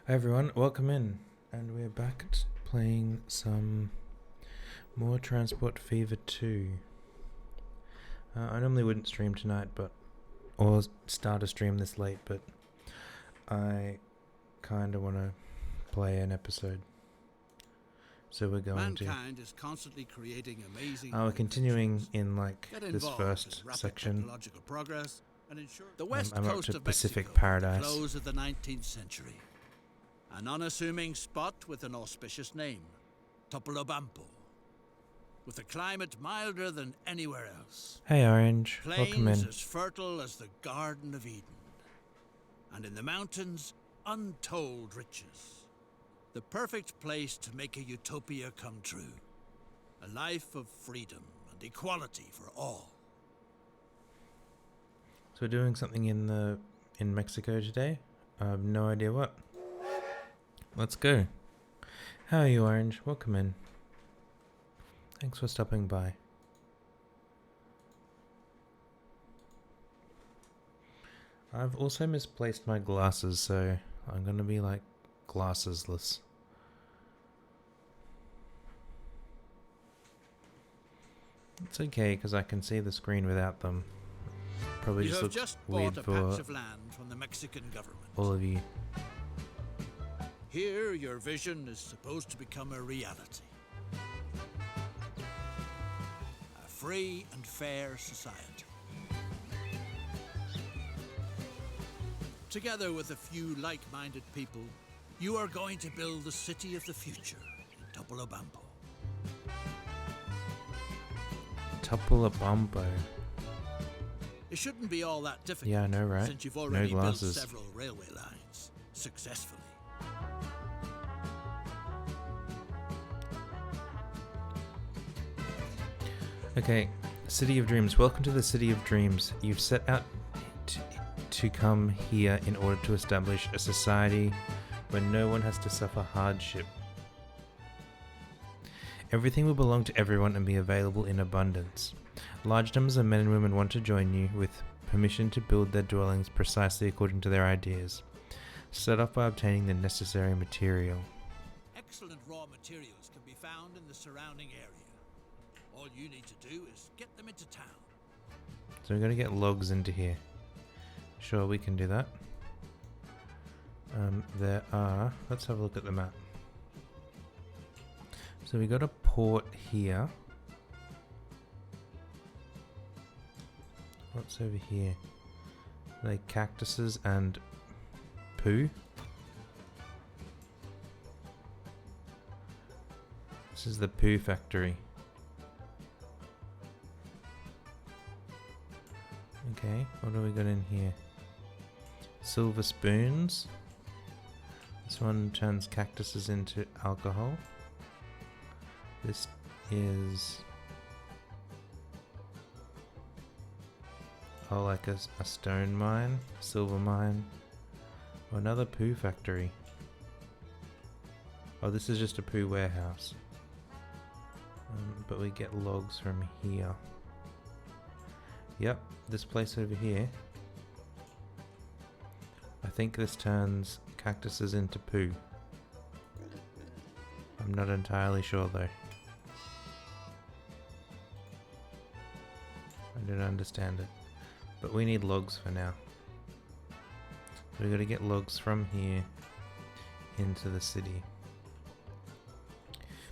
Hi everyone, welcome in, and we're back at playing some more Transport Fever 2. I normally wouldn't stream tonight, or start a stream this late, but I kind of want to play an episode, so we're going Mankind is constantly creating amazing. We're continuing in this involved first rapid section. Technological progress and ensure the west I'm up coast to of Pacific Mexico, Paradise. At the close of the 19th century. An unassuming spot with an auspicious name, Topolobampo, with a climate milder than anywhere else. Hey Orange, welcome Plains in. as fertile as the Garden of Eden, and in the mountains, untold riches. The perfect place to make a utopia come true. A life of freedom and equality for all. So we're doing something in Mexico today. I have no idea what. Let's go. How are you, Orange? Welcome in. Thanks for stopping by. I've also misplaced my glasses, so I'm gonna be glassesless. It's okay because I can see the screen without them. Probably You just have looks just weird bought a for patch of land from the Mexican government. all of you. Here, your vision is supposed to become a reality. A free and fair society. Together with a few like-minded people, you are going to build the city of the future in Topolobampo. Topolobampo. It shouldn't be all that difficult. Yeah, I know, right? Since you've already no built glasses. several railway lines successfully. Okay, City of Dreams. Welcome to the City of Dreams. You've set out to come here in order to establish a society where no one has to suffer hardship. Everything will belong to everyone and be available in abundance. Large numbers of men and women want to join you with permission to build their dwellings precisely according to their ideas. Start off by obtaining the necessary material. Excellent raw materials can be found in the surrounding area. All you need to do is get them into town. So we're going to get logs into here. Sure, we can do that. Let's have a look at the map. So we got a port here. What's over here? Like cactuses and poo. This is the poo factory. Okay, what do we got in here? Silver spoons. This one turns cactuses into alcohol. This is like a stone mine, silver mine, or another poo factory. Oh, this is just a poo warehouse. But we get logs from here. Yep, this place over here. I think this turns cactuses into poo. I'm not entirely sure though. I don't understand it. But we need logs for now. So we gotta get logs from here into the city.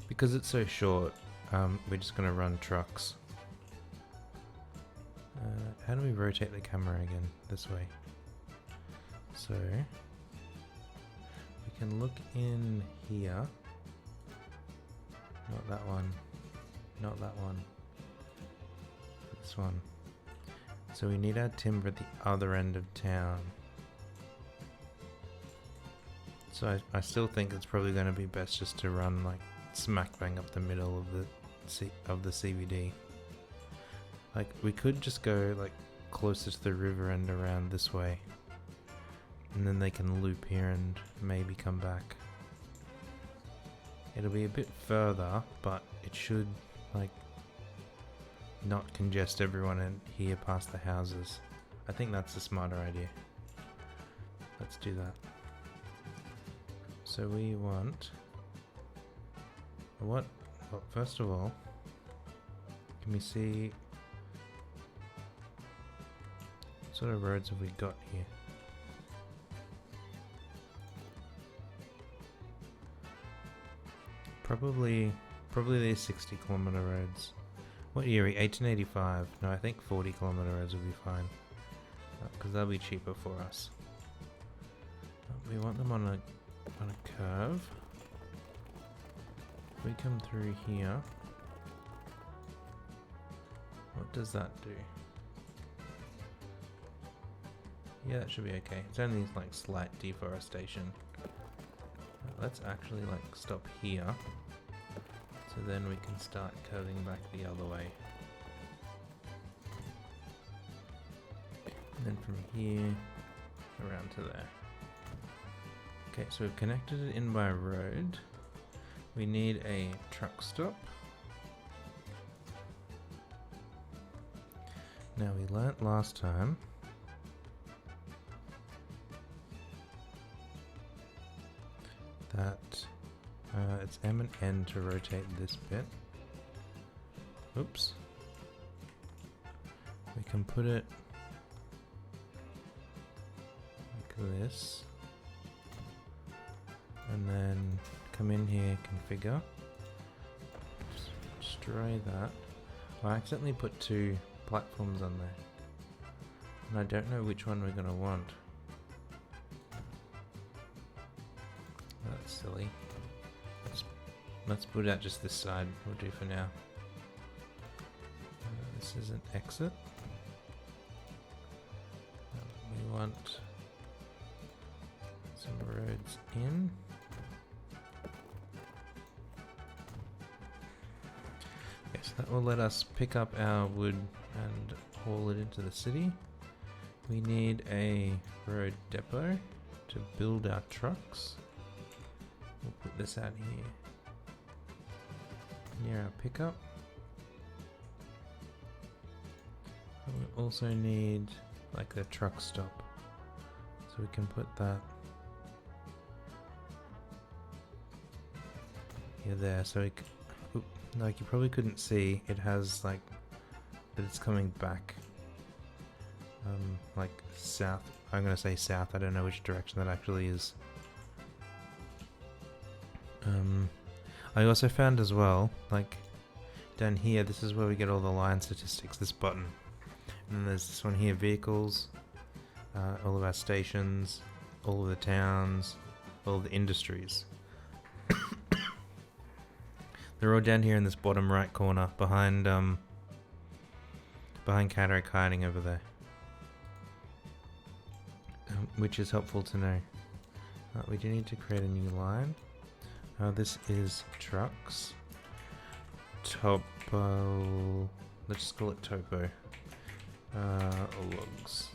Because it's so short, we're just gonna run trucks. How do we rotate the camera again? This way. So we can look in here. Not that one. Not that one. This one. So we need our timber at the other end of town. So I still think it's probably going to be best just to run smack bang up the middle of the CBD. We could just go closer to the river and around this way. And then they can loop here and maybe come back. It'll be a bit further, but it should not congest everyone in here past the houses. I think that's a smarter idea. Let's do that. so we want what? Well, first of all, can we see what sort of roads have we got here? Probably these 60-kilometer roads. What year are we? 1885. No, I think 40-kilometer roads will be fine. Because they'll be cheaper for us. We want them on a curve. If we come through here, what does that do? Yeah, that should be okay. It's only like slight deforestation. Let's actually like stop here, so then we can start curving back the other way. And then from here around to there. Okay, so we've connected it in by road. We need a truck stop. Now we learnt last time that it's M and N to rotate this bit. Oops. We can put it like this. And then come in here, configure. Destroy that. I accidentally put 2 platforms on there. And I don't know which one we're going to want. That's silly. Let's put out just this side. We'll do for now. This is an exit. We want some roads in. Yes, that will let us pick up our wood and haul it into the city. We need a road depot to build our trucks. We'll put this out here near our pickup. And we also need like a truck stop, so we can put that here there. So we like, you probably couldn't see, it has like that it's coming back like south. I'm gonna say south, I don't know which direction that actually is. I also found as well, like down here, this is where we get all the line statistics, this button. And then there's this one here, vehicles, all of our stations, all of the towns, all of the industries. They're all down here in this bottom right corner, behind Cataract hiding over there. Which is helpful to know. We do need to create a new line. This is trucks. Topo. Let's just call it topo. Logs.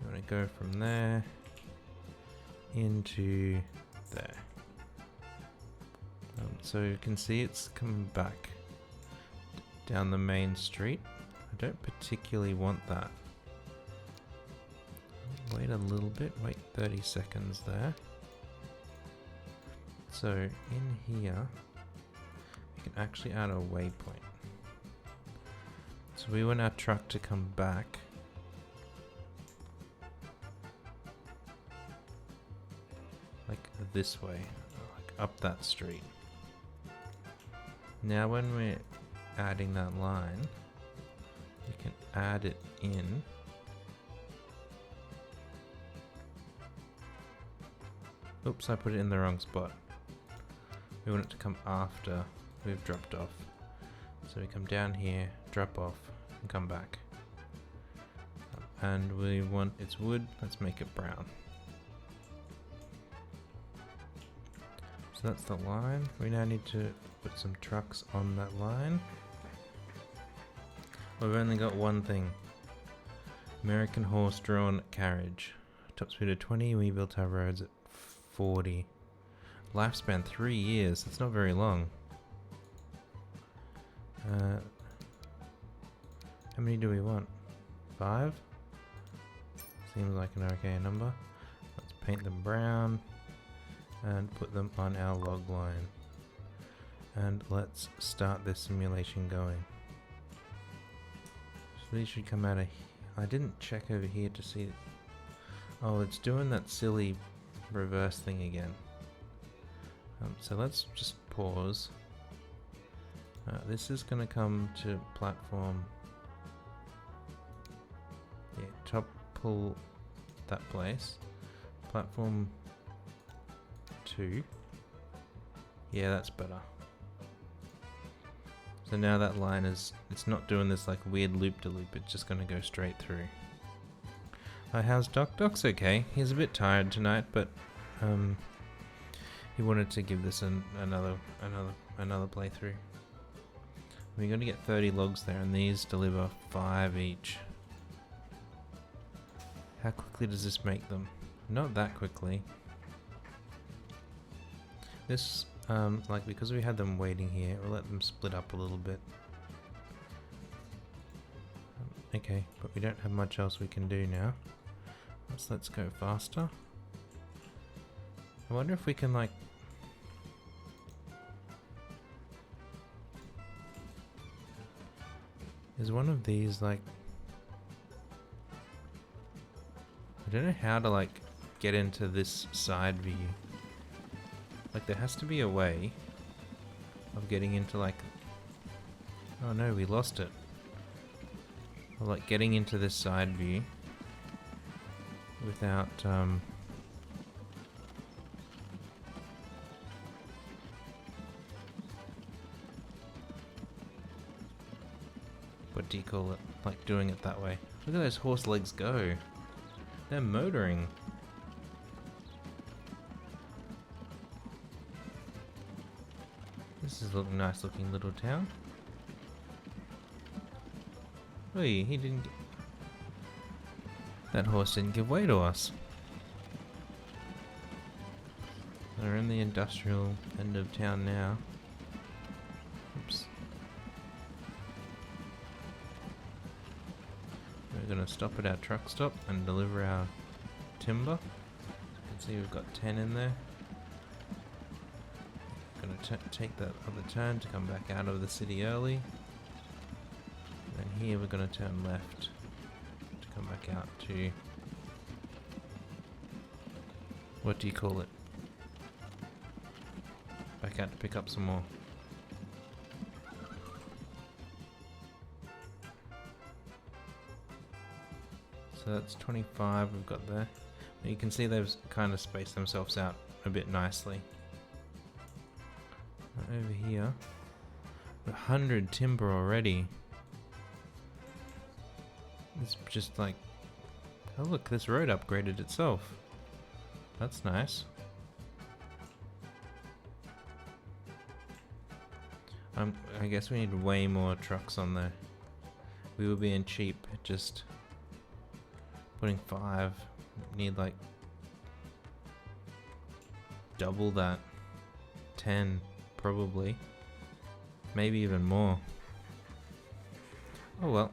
I'm going to go from there into there. So you can see it's coming back down the main street. I don't particularly want that. Wait a little bit, wait 30 seconds there. So in here, we can actually add a waypoint. So we want our truck to come back like this way, like up that street. Now when we're adding that line, we can add it in. Oops, I put it in the wrong spot. We want it to come after we've dropped off. So we come down here, drop off, and come back. And we want its wood, let's make it brown. So that's the line. We now need to put some trucks on that line. We've only got one thing. American horse-drawn carriage. Top speed of 20, we built our roads at 40. Lifespan 3 years, that's not very long. How many do we want? 5? Seems like an okay number. Let's paint them brown. and put them on our log line. And let's start this simulation going. So these should come out of... I didn't check over here to see... Oh, it's doing that silly reverse thing again. So let's just pause. This is going to come to platform... Yeah, top pull that place. Platform 2. Yeah, that's better. So now that line is... It's not doing this like weird loop-de-loop, it's just going to go straight through. How's Doc? Doc's okay. He's a bit tired tonight, but he wanted to give this another playthrough. We're going to get 30 logs there, and these deliver 5 each. How quickly does this make them? Not that quickly. This, like, because we had them waiting here, we'll let them split up a little bit. Okay, but we don't have much else we can do now. Let's go faster. I wonder if we can, like... Is one of these, like... I don't know how to, like, get into this side view. Like, there has to be a way of getting into, like... Oh no, we lost it. Or, like, getting into this side view without, what do you call it? Like, doing it that way. Look at those horse legs go. They're motoring. This is a nice looking little town. Wait, he didn't... That horse didn't give way to us. We're in the industrial end of town now. Oops. We're going to stop at our truck stop and deliver our timber. You can see we've got 10 in there. Going to take that other turn to come back out of the city early. And here we're going to turn left to come back out to... What do you call it? Back out to pick up some more. So that's 25 we've got there. You can see they've kind of spaced themselves out a bit nicely. Over here, 100 timber already. It's just like, oh look, this road upgraded itself. That's nice. I guess we need way more trucks on there. We were being cheap, just putting 5. Need like double that. 10 probably. Maybe even more. Oh well.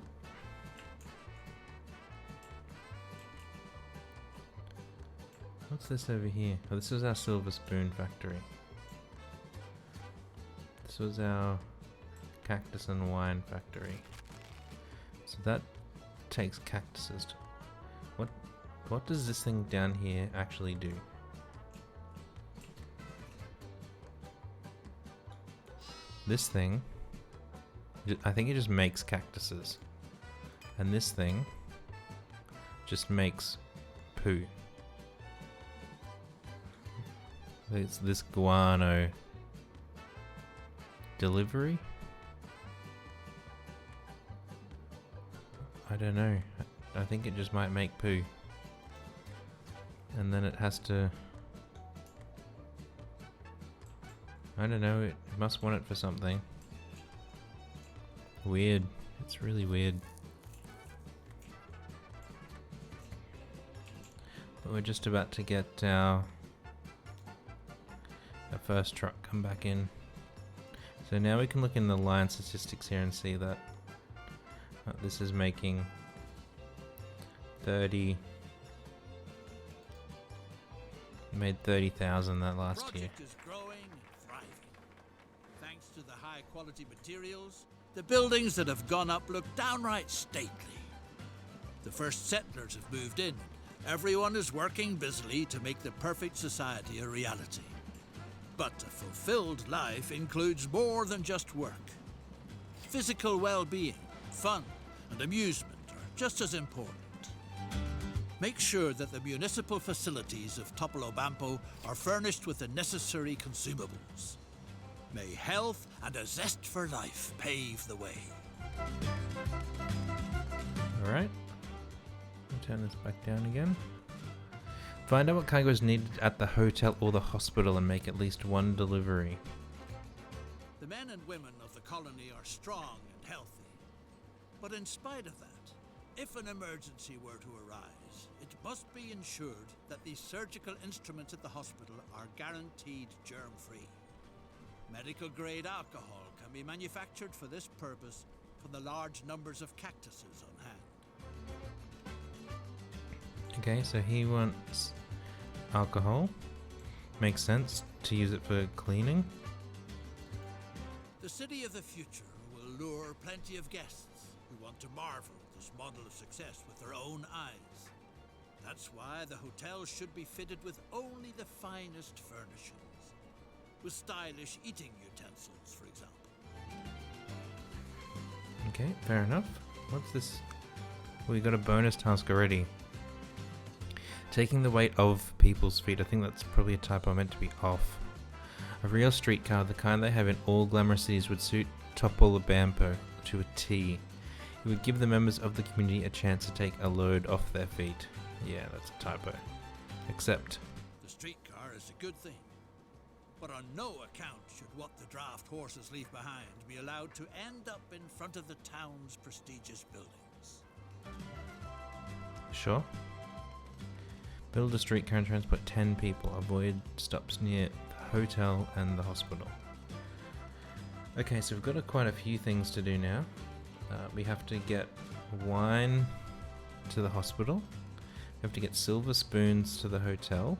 What's this over here? Oh, this is our silver spoon factory. This was our cactus and wine factory. So that takes cactuses to... What does this thing down here actually do? This thing, I think it just makes cactuses. And this thing just makes poo. It's this guano delivery? I don't know. I think it just might make poo. And then it has to... I don't know, it must want it for something. Weird. It's really weird. But we're just about to get our first truck come back in. So now we can look in the line statistics here and see that this is making 30, made 30,000 that last year. Project is growing and thriving. Thanks to the high quality materials, the buildings that have gone up look downright stately. The first settlers have moved in. Everyone is working busily to make the perfect society a reality. But a fulfilled life includes more than just work. Physical well-being, fun, and amusement are just as important. Make sure that the municipal facilities of Topolobampo are furnished with the necessary consumables. May health and a zest for life pave the way. Alright. Turn this back down again. Find out what cargo is needed at the hotel or the hospital and make at least one delivery. The men and women of the colony are strong and healthy. But in spite of that, if an emergency were to arise, it must be ensured that the surgical instruments at the hospital are guaranteed germ-free. Medical-grade alcohol can be manufactured for this purpose from the large numbers of cactuses on hand. Okay, so he wants alcohol. Makes sense to use it for cleaning. The city of the future will lure plenty of guests who want to marvel at this model of success with their own eyes. That's why the hotel should be fitted with only the finest furnishings, with stylish eating utensils, for example. Okay, fair enough. What's this? We got a bonus task already. Taking the weight of people's feet. I think that's probably a typo meant to be off. A real streetcar, the kind they have in all glamorous cities, would suit Topolobampo to a T. It would give the members of the community a chance to take a load off their feet. Yeah, that's a typo. Except the streetcar is a good thing, but on no account should what the draft horses leave behind be allowed to end up in front of the town's prestigious buildings. Sure. Build a streetcar and transport 10 people. Avoid stops near the hotel and the hospital. Okay, so we've got quite a few things to do now. We have to get wine to the hospital. We have to get silver spoons to the hotel.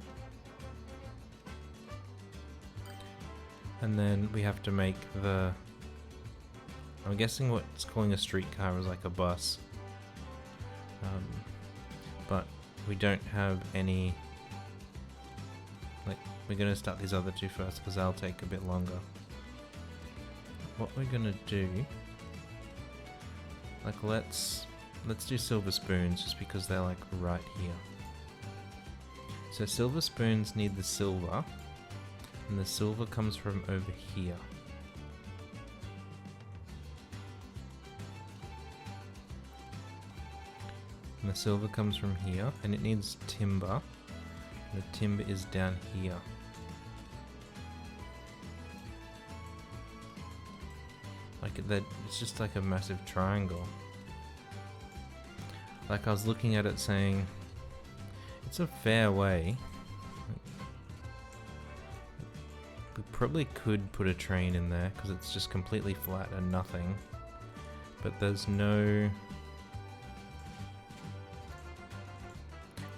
And then we have to make the... I'm guessing what's calling a streetcar is like a bus. But we don't have any... Like, we're going to start these other two first because they'll take a bit longer. What we're going to do... Like, let's do silver spoons just because they're like right here. So silver spoons need the silver, and the silver comes from over here. And the silver comes from here, and it needs timber. And the timber is down here. Like that, it's just like a massive triangle. Like I was looking at it saying, it's a fair way. We probably could put a train in there because it's just completely flat and nothing. But there's no...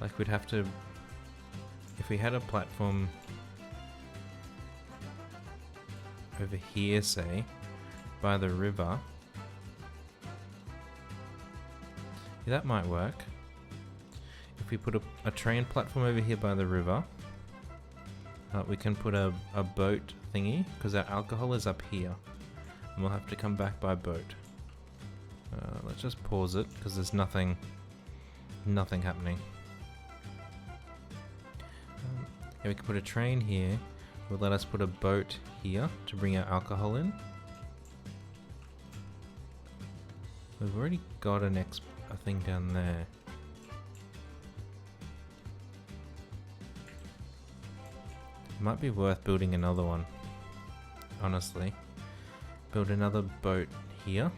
Like we'd have to... If we had a platform over here, say, by the river, yeah, that might work. If we put a train platform over here by the river, we can put a boat thingy, because our alcohol is up here, and we'll have to come back by boat. Let's just pause it, because there's nothing happening. Yeah, we can put a train here, will let us put a boat here to bring our alcohol in. We've already got a thing down there. Might be worth building another one, honestly. Build another boat here.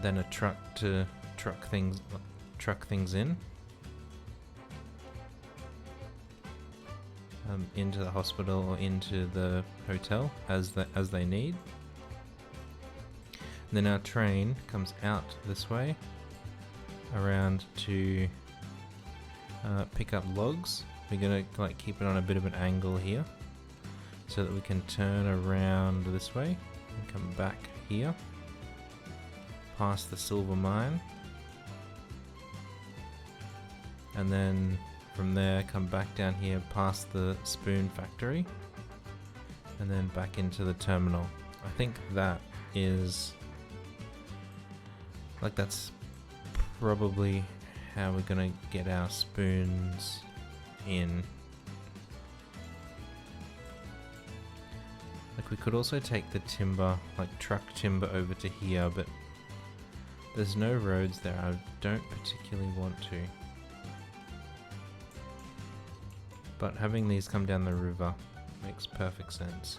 Then a truck to truck things in. Into the hospital or into the hotel as they need. Then our train comes out this way, around to pick up logs. We're gonna like keep it on a bit of an angle here, so that we can turn around this way and come back here, past the silver mine, and then from there come back down here past the spoon factory, and then back into the terminal. I think that is like that's probably how we're gonna get our spoons in. Like we could also take the timber, like truck timber over to here, but there's no roads there. I don't particularly want to. But having these come down the river makes perfect sense.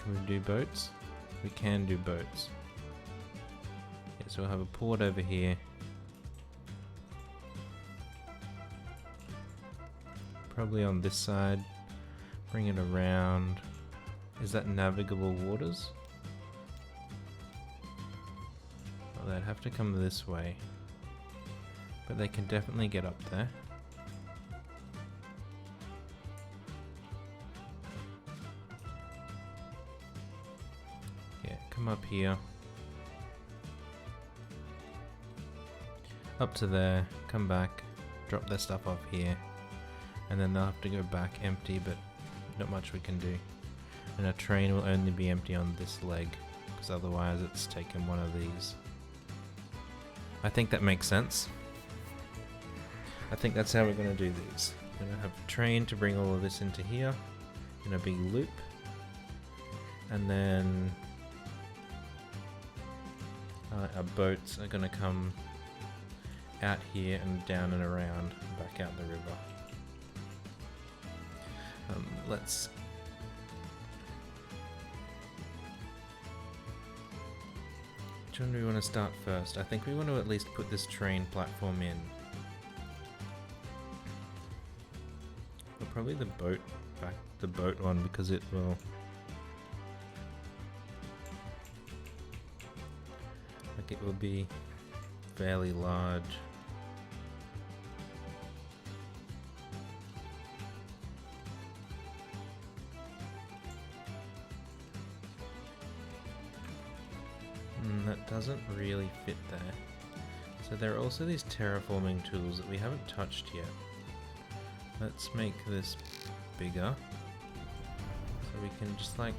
Can we do boats? We can do boats. Yeah, so we'll have a port over here. Probably on this side. Bring it around. Is that navigable waters? Well, they'd have to come this way. But they can definitely get up there. Yeah, come up here. Up to there, come back, drop their stuff off here. And then they'll have to go back empty, but not much we can do. And our train will only be empty on this leg, because otherwise it's taken one of these. I think that makes sense. I think that's how we're going to do these. We're going to have a train to bring all of this into here, in a big loop. And then our boats are going to come out here and down and around, back out the river. Let's which one do we want to start first? I think we want to at least put this train platform in. Or probably the boat one, because it will be fairly large. That doesn't really fit there. So there are also these terraforming tools that we haven't touched yet. Let's make this bigger, so we can just like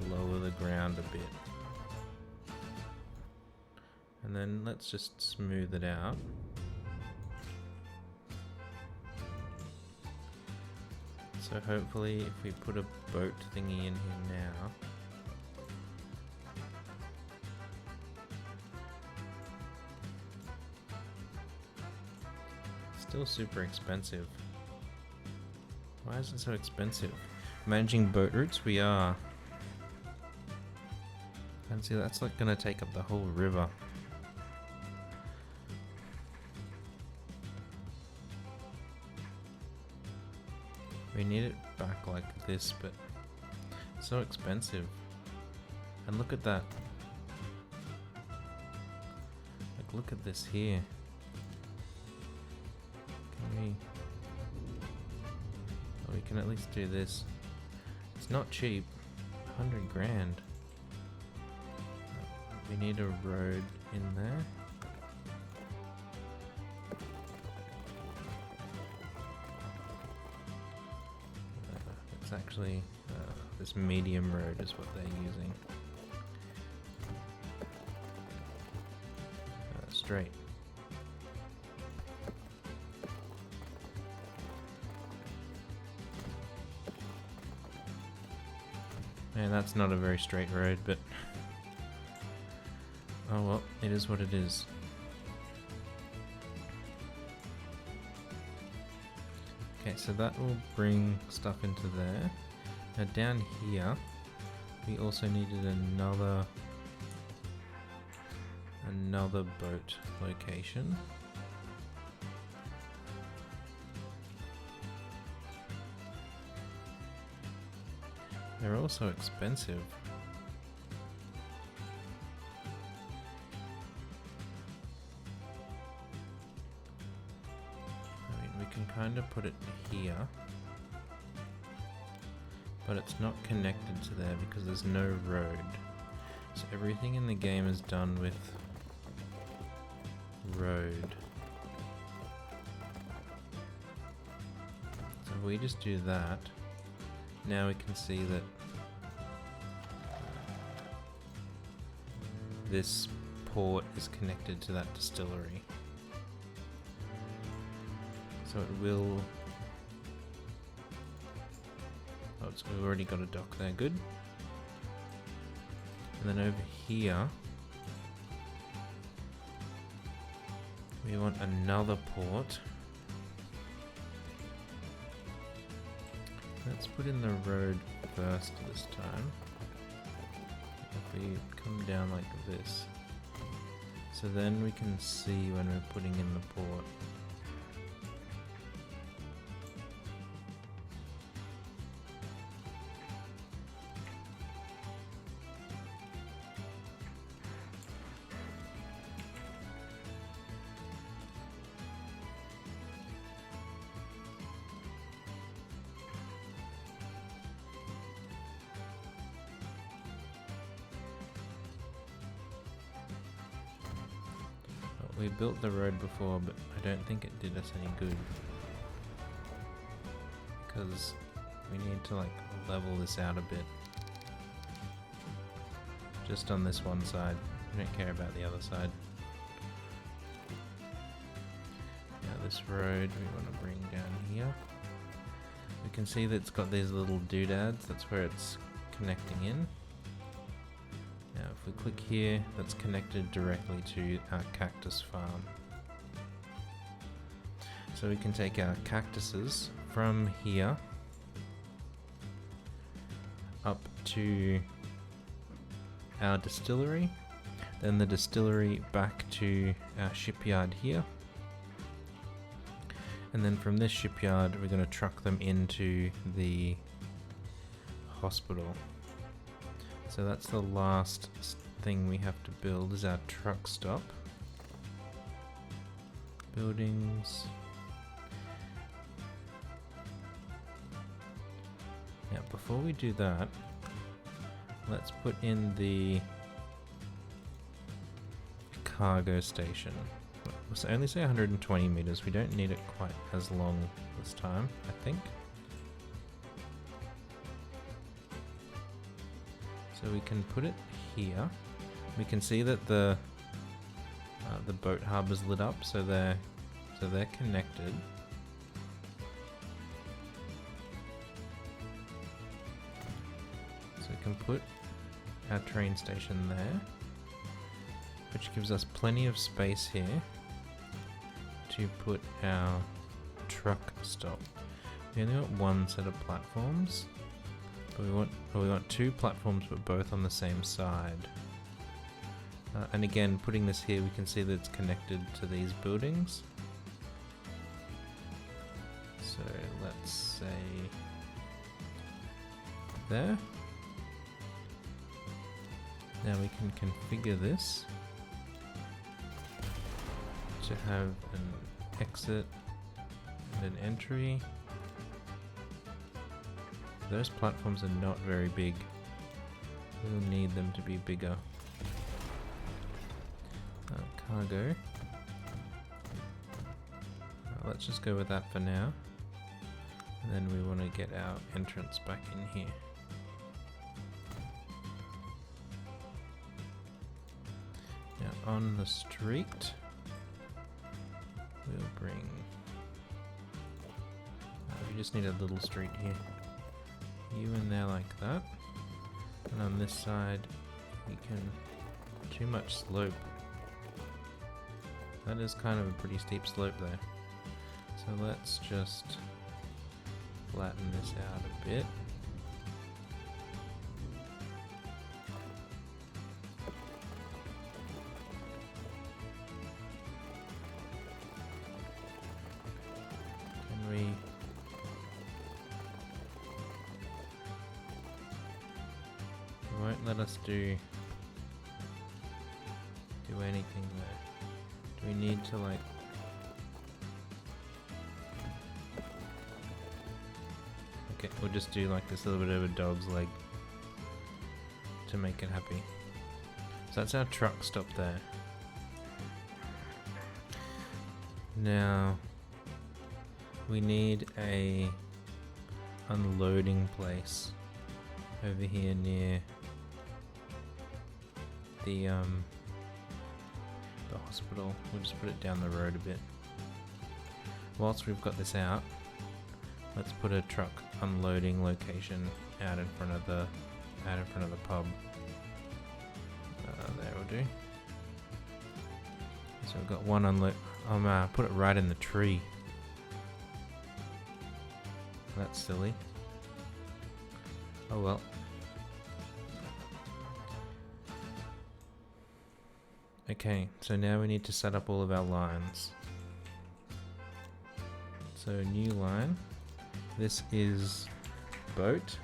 lower the ground a bit. And then let's just smooth it out. So hopefully if we put a boat thingy in here now, still super expensive. Why is it so expensive? Managing boat routes, we are. And see, that's like gonna take up the whole river. We need it back like this, but it's so expensive. And look at that. Like, look at this here. We can at least do this. It's not cheap. 100 grand. We need a road in there. It's actually this medium road is what they're using. Straight. And that's not a very straight road, but oh well, it is what it is. Okay, so that will bring stuff into there. Now down here, we also needed another boat location. They're also expensive. trying to put it here, but it's not connected to there because there's no road. So everything in the game is done with road. So if we just do that, now we can see that this port is connected to that distillery. So it will... Oh, we've already got a dock there, good. And then over here, we want another port. Let's put in the road first this time. If we come down like this, so then we can see when we're putting in the port. We built the road before, but I don't think it did us any good. Because we need to like level this out a bit. Just on this one side. We don't care about the other side. Now this road we want to bring down here. We can see that it's got these little doodads, that's where it's connecting in. Now if we click here, that's connected directly to our cactus farm. So we can take our cactuses from here up to our distillery, then the distillery back to our shipyard here, and then from this shipyard we're going to truck them into the hospital. So that's the last thing we have to build, is our truck stop. Buildings. Now before we do that, let's put in the cargo station. Let's only say 120 meters, we don't need it quite as long this time, I think. So we can put it here. We can see that the boat harbor's lit up, so they're connected. So we can put our train station there, which gives us plenty of space here to put our truck stop. We only want one set of platforms. But we want two platforms, but both on the same side. And again, putting this here, we can see that it's connected to these buildings. So let's say there. Now we can configure this to have an exit and an entry. Those platforms are not very big. We'll need them to be bigger. Cargo. Let's just go with that for now. And then we want to get our entrance back in here. Now on the street, we'll bring... we just need a little street here. You in there like that, and on this side we can... too much slope. That is kind of a pretty steep slope there. So let's just flatten this out a bit. Can we... It won't let us do anything there. Do we need to like... make it, we'll just do like this little bit of a dog's leg to make it happy. So that's our truck stop there. Now we need a unloading place over here near the hospital. We'll just put it down the road a bit. Whilst we've got this out, let's put a truck unloading location out in front of the pub. There will do. So we've got one unload. Oh man, I put it right in the tree. That's silly. Oh well. Okay, so now we need to set up all of our lines. So new line. This is boat.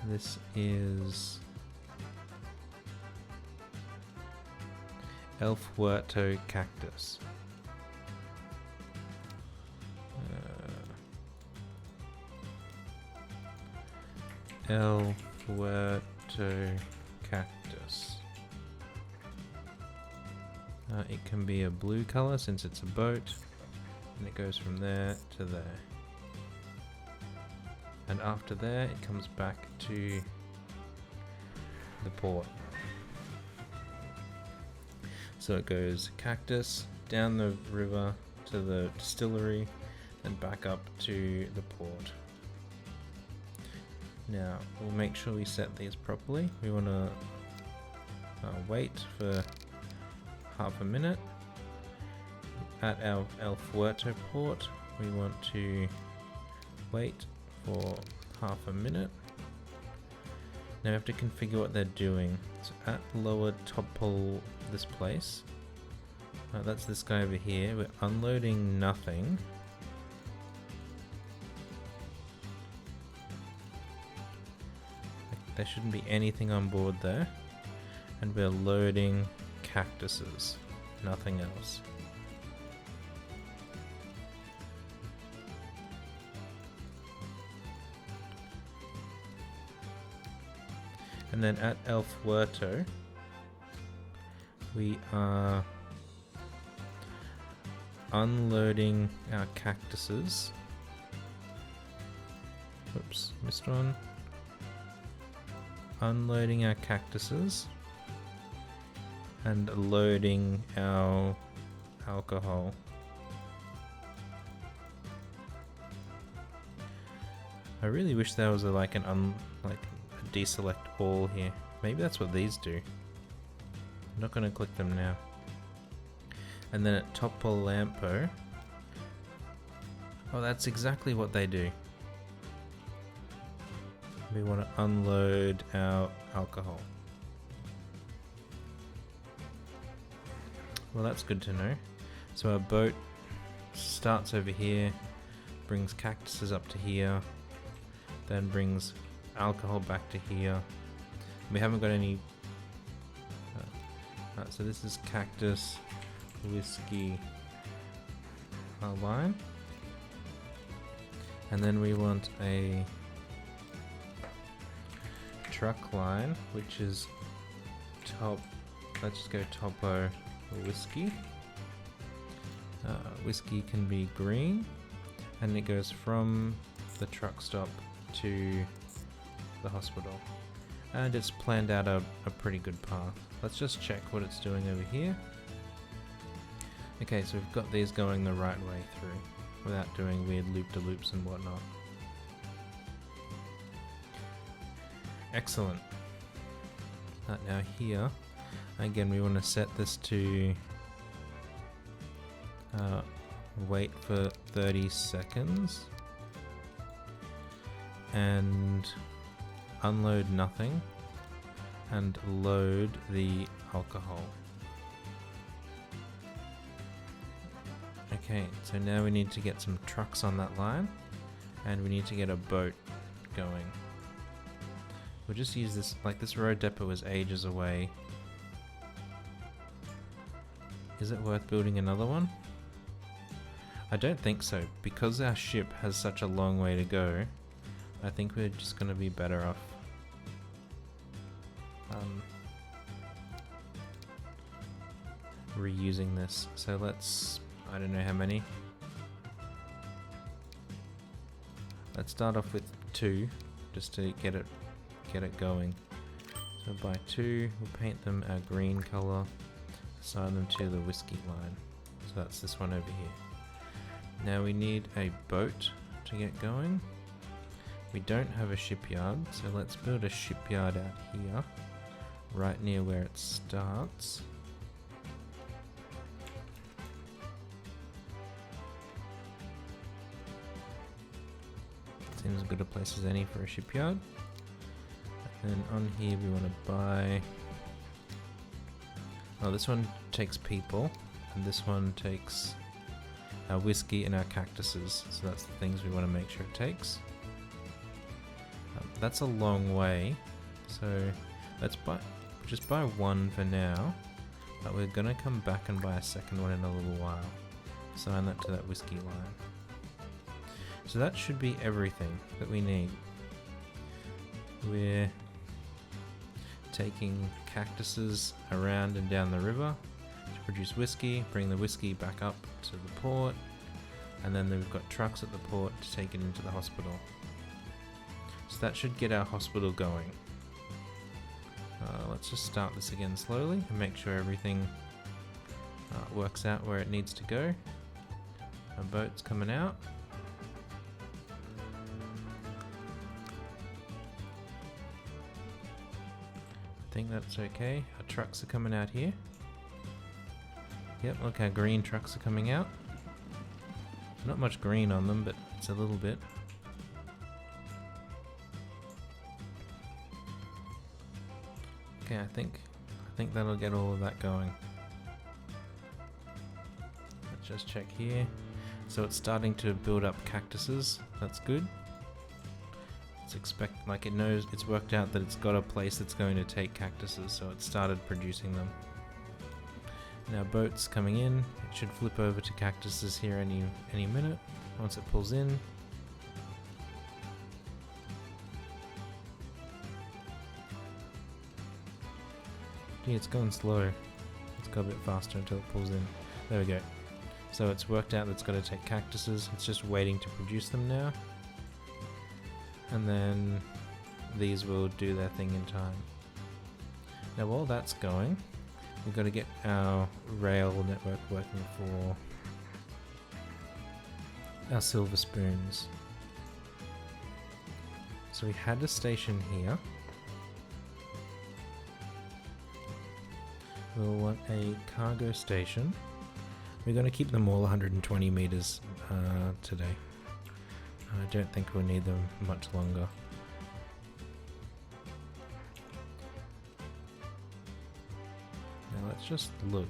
This is El Fuerte cactus. El Fuerte cactus. It can be a blue color since it's a boat, and it goes from there to there. And after there, it comes back to the port. So it goes cactus, down the river to the distillery, and back up to the port. Now, we'll make sure we set these properly. We want to wait for half a minute. At our El Fuerte port, we want to wait for half a minute. Now we have to configure what they're doing. So at lower top pole, this place, that's this guy over here. We're unloading nothing. There shouldn't be anything on board there. And we're loading cactuses, nothing else. And then at El Fuerte, we are unloading our cactuses. Oops, missed one. Unloading our cactuses and loading our alcohol. I really wish there was a deselect all here. Maybe that's what these do. I'm not going to click them now. And then at top pole lampo, oh, that's exactly what they do. We want to unload our alcohol. Well, that's good to know. So our boat starts over here, brings cactuses up to here, then brings alcohol back to here. We haven't got any. So this is cactus, whiskey, line, and then we want a truck line, which is top. Let's just go topo whiskey. Whiskey can be green, and it goes from the truck stop to the hospital, and it's planned out a pretty good path. Let's just check what it's doing over here. Okay, so we've got these going the right way through without doing weird loop-de-loops and whatnot. Excellent. Now here, again, we want to set this to wait for 30 seconds and unload nothing and load the alcohol. Okay, so now we need to get some trucks on that line and we need to get a boat going. We'll just use this, like this road depot is ages away. Is it worth building another one? I don't think so, because our ship has such a long way to go. I think we're just going to be better off reusing this. So let's, I don't know how many. Let's start off with 2 just to get it going. So by 2, we'll paint them our green color, assign them to the whiskey line. So that's this one over here. Now we need a boat to get going. We don't have a shipyard, so let's build a shipyard out here, right near where it starts. Seems as good a place as any for a shipyard. And on here we want to buy... Oh, this one takes people, and this one takes our whiskey and our cactuses. So that's the things we want to make sure it takes. That's a long way, so let's just buy 1 for now, but we're going to come back and buy a second one in a little while. Assign that to that whiskey line. So that should be everything that we need. We're taking cactuses around and down the river to produce whiskey, bring the whiskey back up to the port, and then we've got trucks at the port to take it into the hospital. So that should get our hospital going. Let's just start this again slowly and make sure everything works out where it needs to go. Our boat's coming out. I think that's okay. Our trucks are coming out here. Yep, look, our green trucks are coming out. Not much green on them, but it's a little bit. Okay, I think that'll get all of that going. Let's just check here. So it's starting to build up cactuses. That's good. Like it knows, it's worked out that it's got a place that's going to take cactuses, so it started producing them. Now boat's coming in. It should flip over to cactuses here any minute once it pulls in. Gee, it's going slow. Let's go a bit faster until it pulls in. There we go. So it's worked out that it's got to take cactuses. It's just waiting to produce them now. And then these will do their thing in time. Now while that's going, we've got to get our rail network working for our silver spoons. So we had a station here. We'll want a cargo station. We're going to keep them all 120 meters today. I don't think we'll need them much longer. Now let's just look,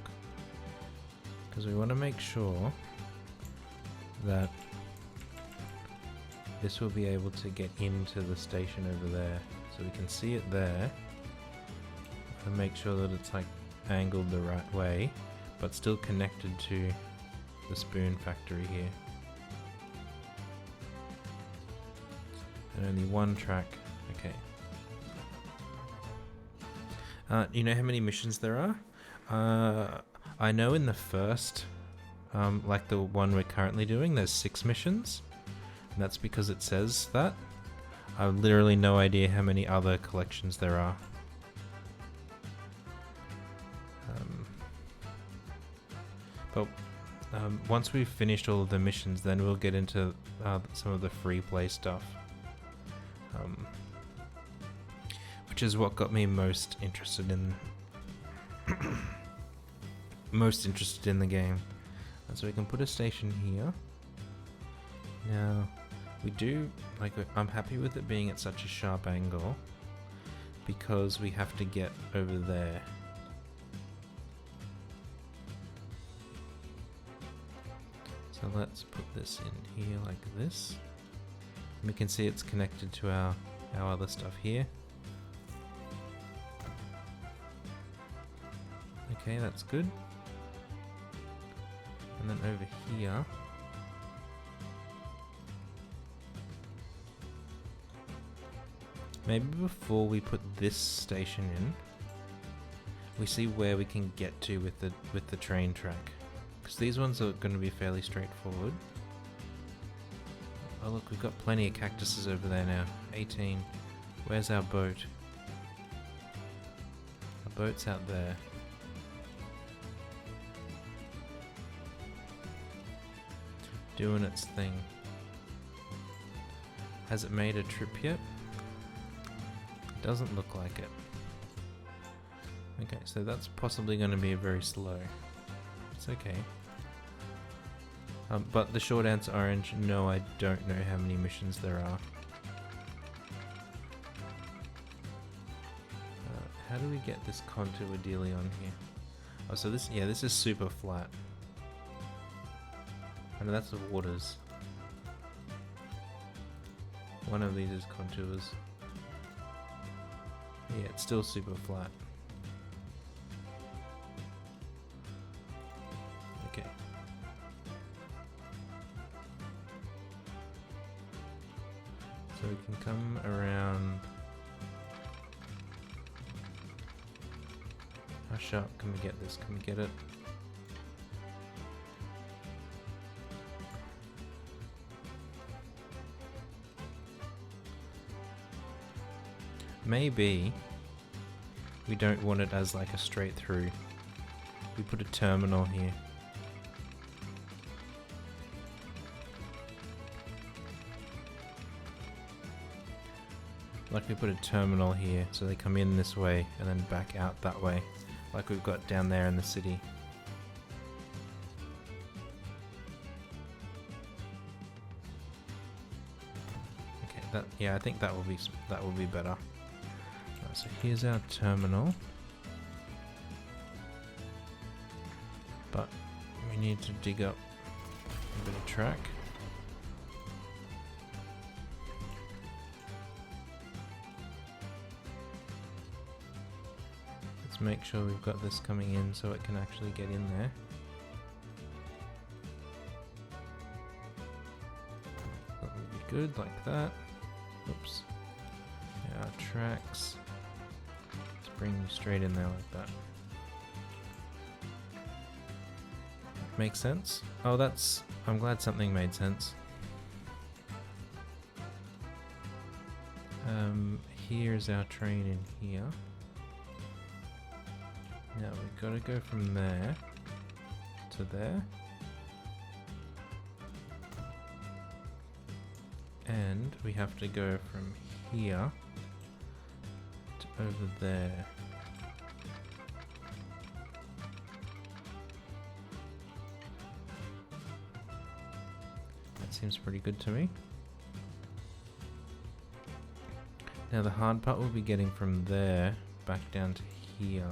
because we want to make sure that this will be able to get into the station over there. So we can see it there, and make sure that it's like angled the right way, but still connected to the spoon factory here. And only 1 track. Okay. You know how many missions there are? I know in the first, like the one we're currently doing, there's 6 missions. And that's because it says that. I have literally no idea how many other collections there are. But once we've finished all of the missions, then we'll get into some of the free play stuff. Which is what got me most interested in the game. And so we can put a station here. Now we do, like, I'm happy with it being at such a sharp angle because we have to get over there. So let's put this in here like this. And we can see it's connected to our other stuff here. Okay, that's good. And then over here, Maybe before we put this station in, we see where we can get to with the train track, because these ones are going to be fairly straightforward. Oh look, we've got plenty of cactuses over there now. 18. Where's our boat? Our boat's out there. Doing its thing. Has it made a trip yet? Doesn't look like it. Okay, so that's possibly going to be very slow. It's okay. But the short answer, Orange, no, I don't know how many missions there are. How do we get this contour dealie on here? Oh, so this, yeah, this is super flat. I know that's the waters. One of these is contours. Yeah, it's still super flat. Okay. So we can come around. How sharp can we get this? Can we get it? Maybe we don't want it as like a straight through. We put a terminal here. Like we put a terminal here, so they come in this way and then back out that way, like we've got down there in the city. Okay, that, yeah, I think that will be better. Right, so here's our terminal, but we need to dig up a bit of track. Let's make sure we've got this coming in so it can actually get in there. That would be good, like that. Oops. Yeah, our tracks. Let's bring you straight in there like that. Makes sense? Oh, that's... I'm glad something made sense. Here's our train in here. Now we've got to go from there to there. And we have to go from here to over there. That seems pretty good to me. Now the hard part will be getting from there back down to here.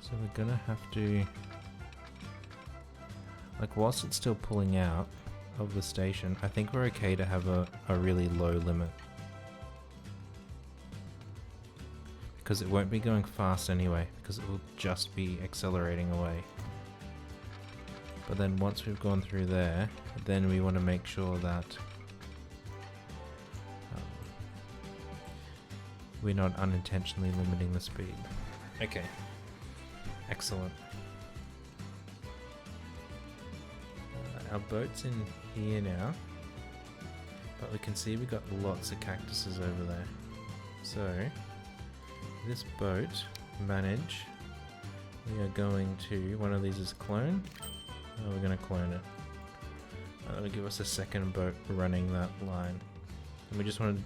So we're gonna have to, like, whilst it's still pulling out of the station, I think we're okay to have a really low limit. Because it won't be going fast anyway, because it will just be accelerating away. But then once we've gone through there, then we want to make sure that we're not unintentionally limiting the speed. Okay. Excellent. Our boat's in here now, but we can see we've got lots of cactuses over there. So, this boat, manage, we are going to, one of these is clone, we're going to clone it. That'll give us a second boat running that line. And we just wanted,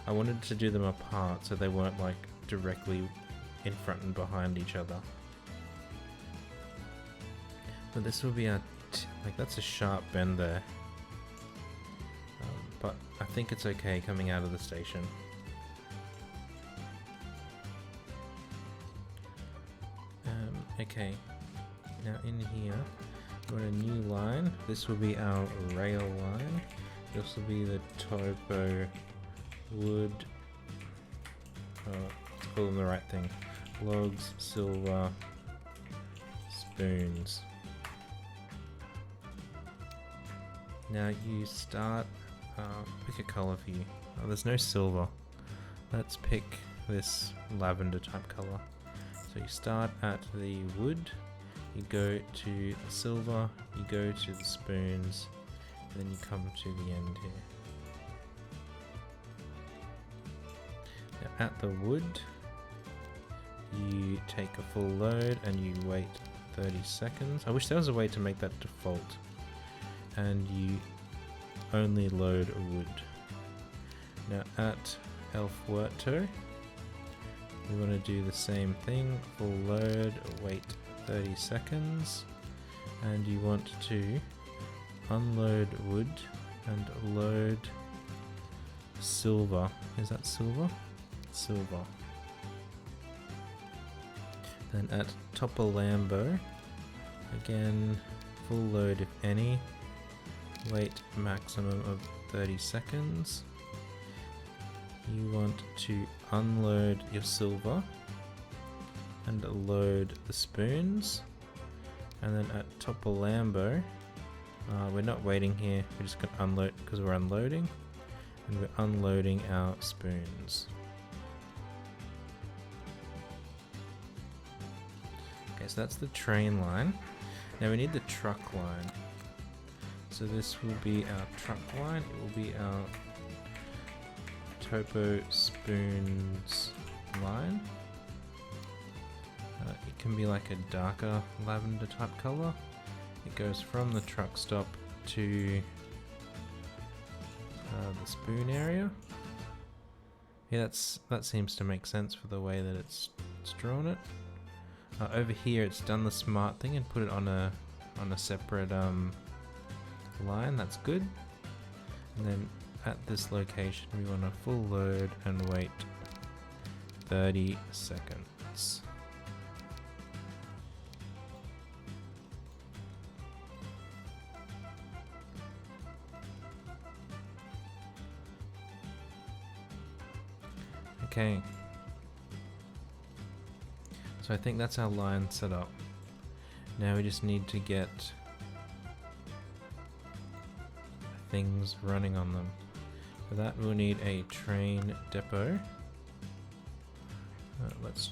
I wanted to do them apart so they weren't like directly in front and behind each other. But this will be our, like, that's a sharp bend there. But I think it's okay coming out of the station. Okay, now in here, we've got a new line. This will be our rail line. This will be the topo wood, let's call them the right thing. Logs, silver, spoons. Now you start Pick a color for you. Oh, there's no silver. Let's pick this lavender type color. So you start at the wood, you go to the silver, you go to the spoons, and then you come to the end here. Now at the wood, you take a full load and you wait 30 seconds. I wish there was a way to make that default. And you only load a wood. Now at El Fuerte, we want to do the same thing, full load, wait 30 seconds, and you want to unload wood and load silver. Is that silver? Silver. Then at Topolambo, again, full load if any, wait maximum of 30 seconds. You want to unload your silver and load the spoons, and then at Topolambo, we're not waiting here, we're just going to unload because we're unloading, and we're unloading our spoons. Okay, so that's the train line. Now we need the truck line. So this will be our truck line, it will be our Topo Spoons line. It can be like a darker lavender type color. It goes from the truck stop to the spoon area. Yeah, that seems to make sense for the way that it's drawn it. Over here, it's done the smart thing and put it on a separate line. That's good. And then at this location, we want to full load and wait 30 seconds. Okay. So I think that's our line set up. Now we just need to get things running on them. For that we'll need a train depot. Let's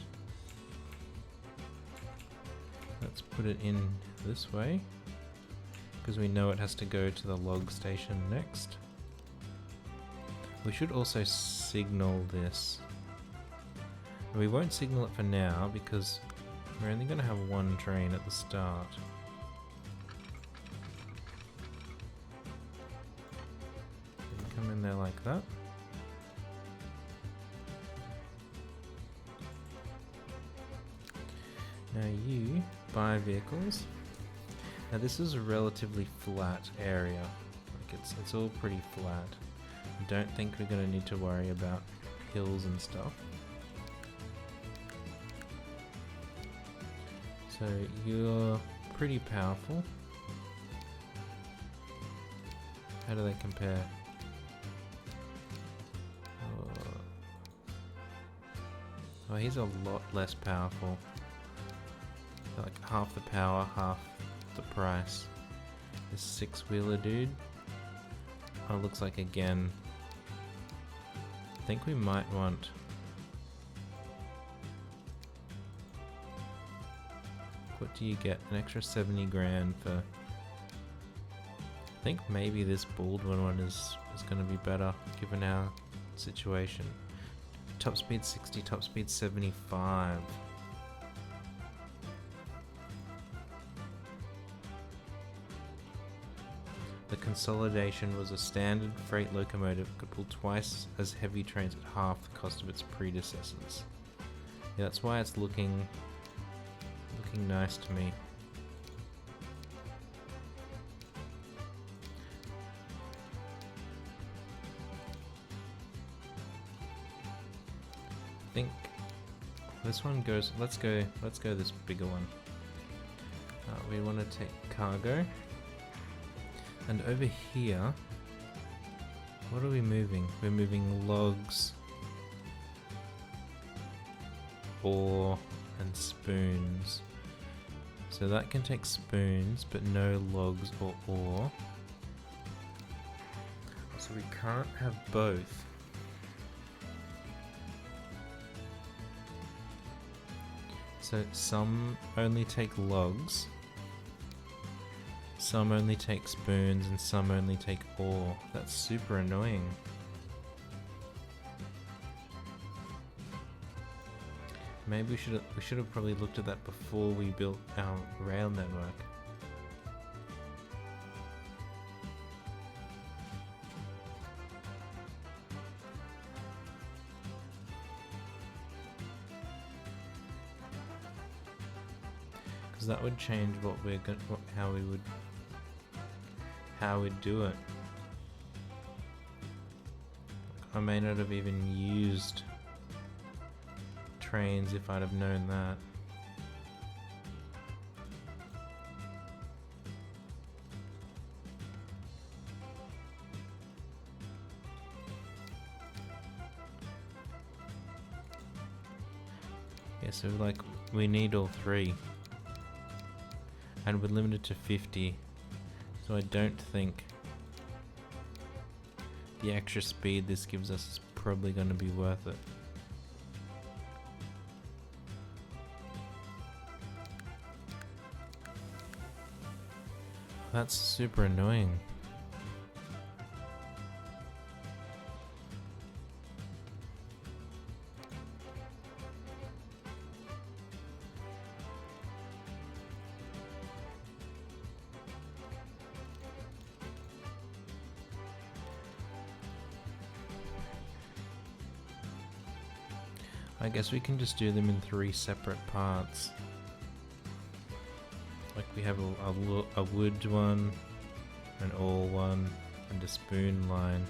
put it in this way, because we know it has to go to the log station next. We should also signal this. We won't signal it for now because we're only going to have one train at the start. Come in there like that. Now you buy vehicles. Now this is a relatively flat area. Like it's all pretty flat. I don't think we're going to need to worry about hills and stuff. So you're pretty powerful. How do they compare? Oh, he's a lot less powerful. Like half the power, half the price. This six-wheeler dude. Oh, looks like again. I think we might want. What do you get? An extra 70 grand for. I think maybe this Baldwin one is going to be better given our situation. Top speed 60, top speed 75. The consolidation was a standard freight locomotive, could pull twice as heavy trains at half the cost of its predecessors. Yeah, that's why it's looking nice to me. I think this one goes. Let's go this bigger one. We want to take cargo, and over here, what are we moving? We're moving logs, ore, and spoons. So that can take spoons, but no logs or ore. So we can't have both. So some only take logs, some only take spoons, and some only take ore. That's super annoying. Maybe we should have probably looked at that before we built our rail network. Because that would change what we're going, how we'd do it. I may not have even used trains if I'd have known that. Yeah, so like we need all three. And we're limited to 50. So I don't think the extra speed this gives us is probably going to be worth it. That's super annoying. I guess we can just do them in 3 separate parts. Like we have a wood one, an ore one, and a spoon line.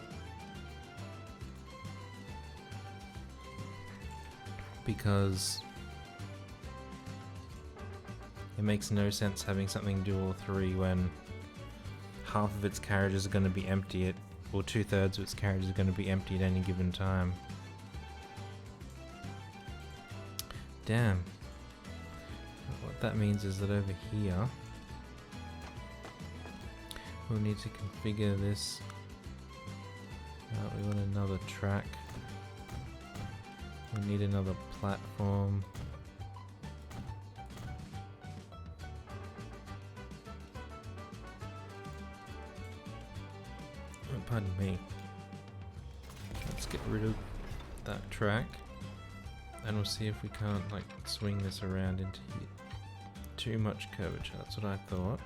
Because it makes no sense having something do all 3 when half of its carriages are going to be empty or 2/3 of its carriages are going to be empty at any given time. Damn. What that means is that over here we'll need to configure this. We want another track. We need another platform. Oh, pardon me. Let's get rid of that track. And we'll see if we can't like swing this around into here. Too much curvature, that's what I thought.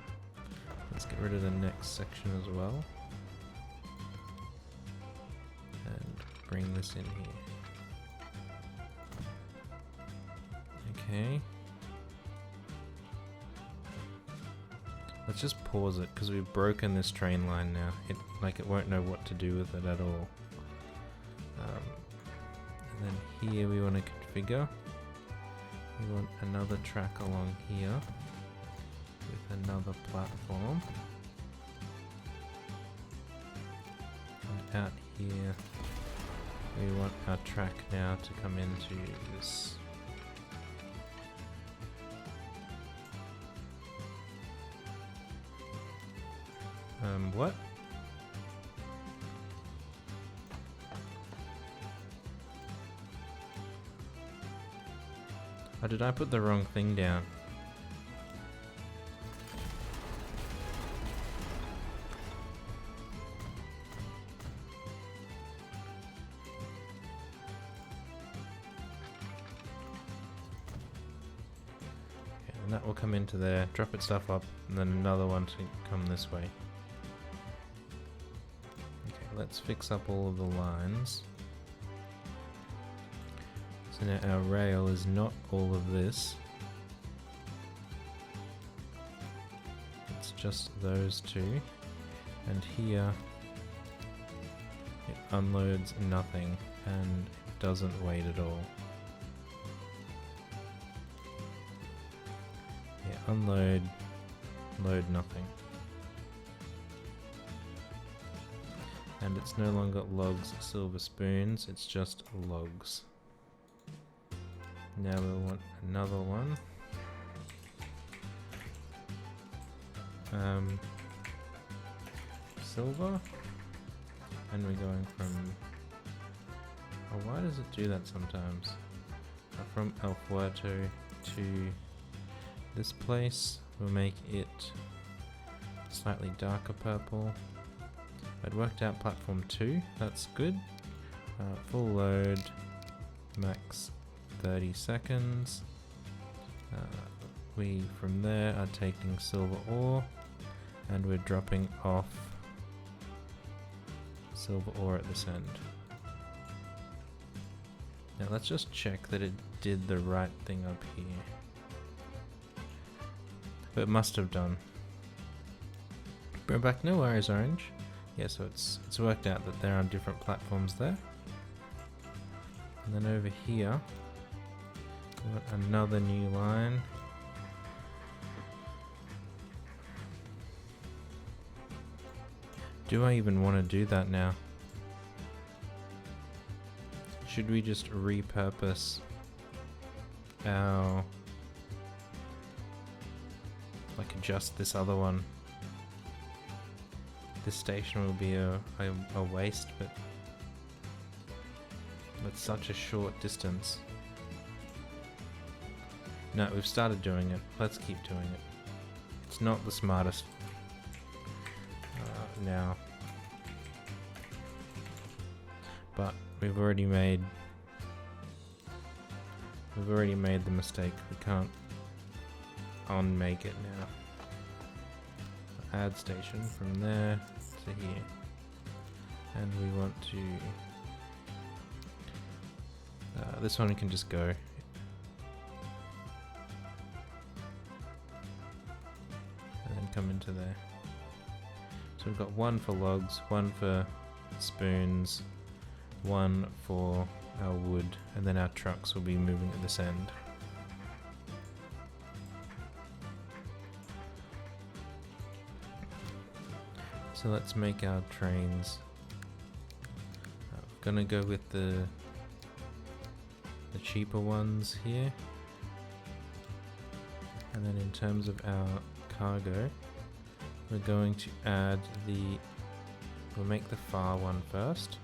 Let's get rid of the next section as well. And bring this in here. Okay. Let's just pause it because we've broken this train line now. It won't know what to do with it at all. And then here we want to configure. We want another track along here with another platform. And out here we want our track now to come into this. What? Oh, did I put the wrong thing down? Okay, and that will come into there, drop its stuff up, and then another one to come this way. Okay, let's fix up all of the lines. So now our rail is not all of this. It's just those two. And here it unloads nothing and it doesn't wait at all. Yeah, unload, load nothing. And it's no longer logs, silver spoons, it's just logs. Now we'll want another one. Silver. and we're going from... Oh, why does it do that sometimes? From El Fuerte to this place. We'll make it slightly darker purple. I'd worked out platform 2, that's good. Full load, max 30 seconds. We from there are taking silver ore and we're dropping off silver ore at this end. Now let's just check that it did the right thing up here. But it must have done. Bring back, no worries, Orange. Yeah, so it's worked out that there are different platforms there. And then over here, we got another new line. Do I even want to do that now? Should we just repurpose our... like adjust this other one? This station will be a waste, but it's such a short distance. No, we've started doing it. Let's keep doing it. It's not the smartest now, but we've already made the mistake. We can't unmake it now. Add station from there to here, and we want to this one can just go, and then come into there. So we've got one for logs, one for spoons, one for our wood, and then our trucks will be moving at this end. So let's make our trains. Gonna go with the cheaper ones here. And then in terms of our cargo, we're going to add we'll make the far one first.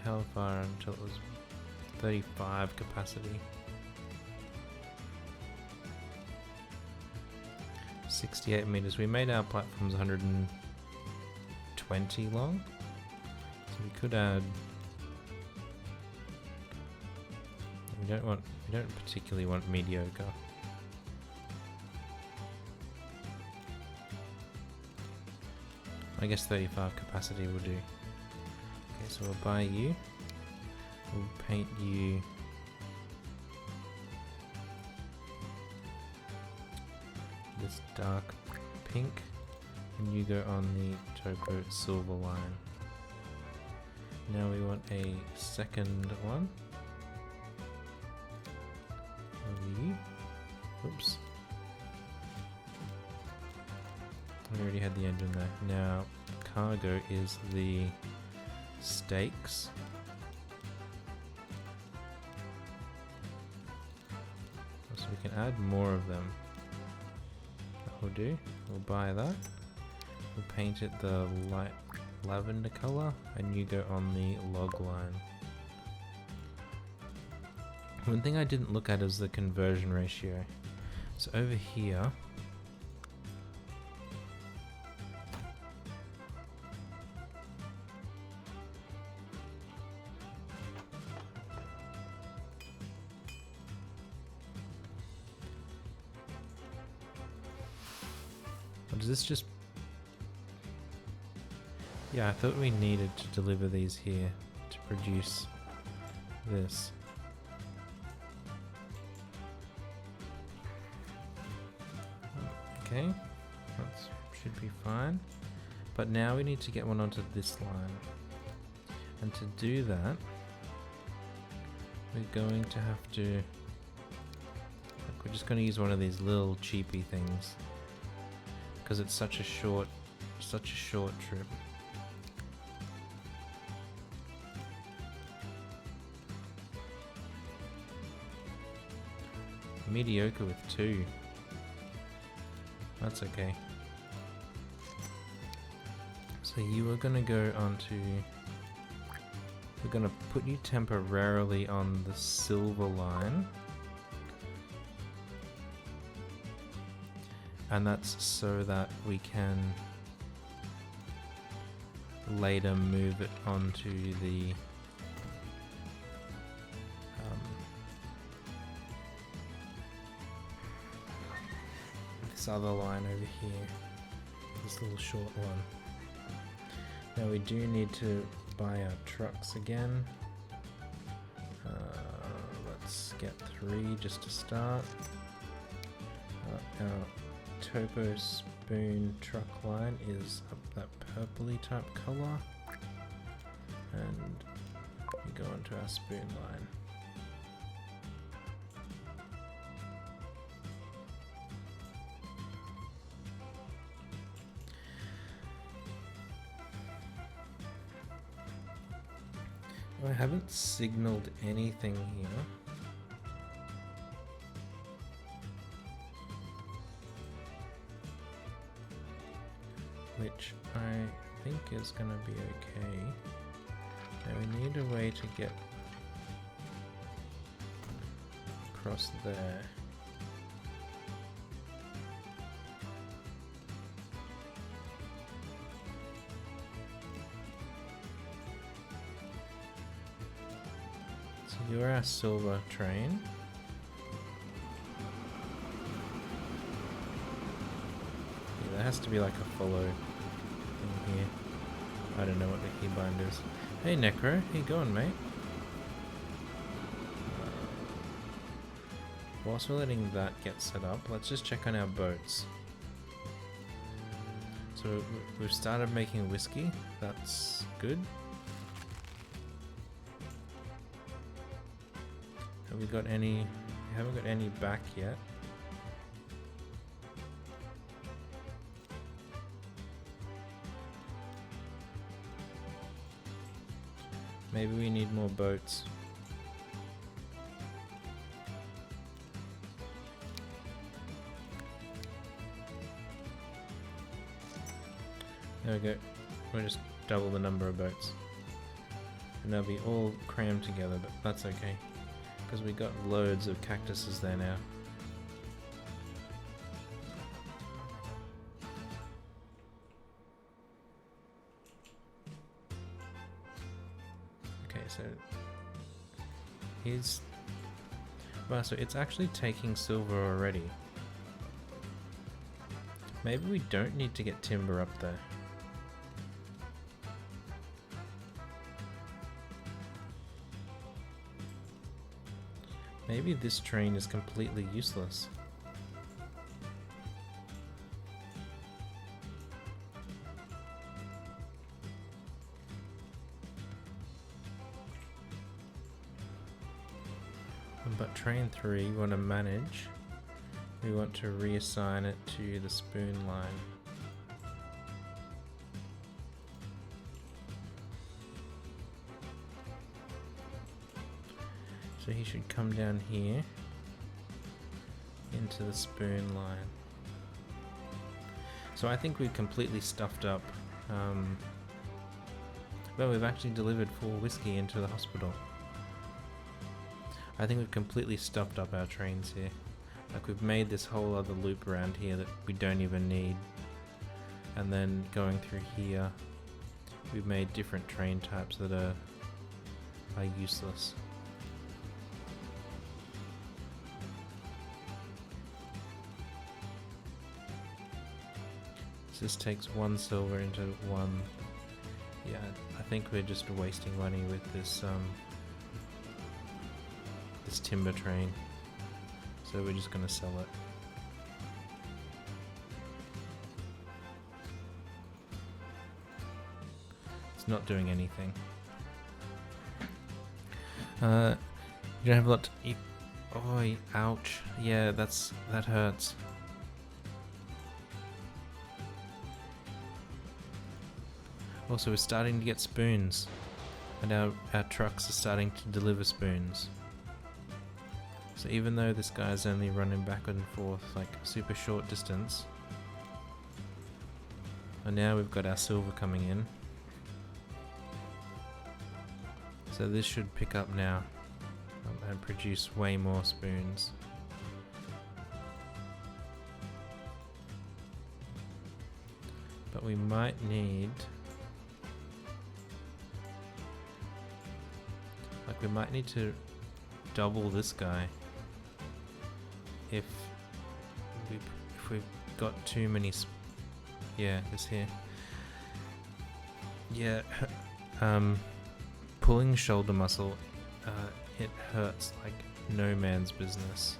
How far until it was 35 capacity. 68 meters. We made our platforms 120 long, so we could add. We don't particularly want mediocre. I guess 35 capacity will do. Okay, so we'll buy you. We'll paint you this dark pink, and you go on the topo silver line. Now we want a second one. Over you. Oops. I already had the engine there. Now cargo is the stakes. So we can add more of them. We'll do. We'll buy that. We'll paint it the light lavender color, and you go on the log line. One thing I didn't look at is the conversion ratio. So over here, does this just... Yeah, I thought we needed to deliver these here to produce this. Okay, that should be fine. But now we need to get one onto this line. And to do that, we're going to have to... We're just going to use one of these little cheapy things, because it's such a short trip. Mediocre with 2. That's okay. So you are gonna go onto... We're gonna put you temporarily on the silver line. And that's so that we can later move it onto the this other line over here, this little short one. Now we do need to buy our trucks again. Let's get 3 just to start. Our Topo Spoon truck line is that purpley type color, and we go onto our spoon line. I haven't signaled anything here. Which I think is going to be okay. Now we need a way to get across there. So you're our silver train. Yeah, there has to be like a follow thing here. I don't know what the keybind is. Hey Necro, how you going, mate? Whilst we're letting that get set up, let's just check on our boats. So we've started making whiskey. That's good. Have we got any? We haven't got any back yet. Maybe we need more boats. There we go. We'll just double the number of boats. And they'll be all crammed together, but that's okay. Because we got loads of cactuses there now. Okay, so here's... Well, so it's actually taking silver already. Maybe we don't need to get timber up there. Maybe this train is completely useless. But train 3 we want to manage. We want to reassign it to the spoon line. So he should come down here into the spoon line. So I think we've completely stuffed up. Well, we've actually delivered 4 whiskey into the hospital. I think we've completely stuffed up our trains here. Like we've made this whole other loop around here that we don't even need. And then going through here, we've made different train types that are useless. This takes 1 silver into 1. Yeah, I think we're just wasting money with this this timber train. So we're just gonna sell it. It's not doing anything. You don't have a lot to eat. Oh, ouch. Yeah, that hurts. Also, we're starting to get spoons, and our trucks are starting to deliver spoons. So even though this guy's only running back and forth like super short distance, And now we've got our silver coming in. So this should pick up now and produce way more spoons. But we might need... like we might need to double this guy if we've got too many yeah, this here. Yeah, pulling shoulder muscle, it hurts like no man's business.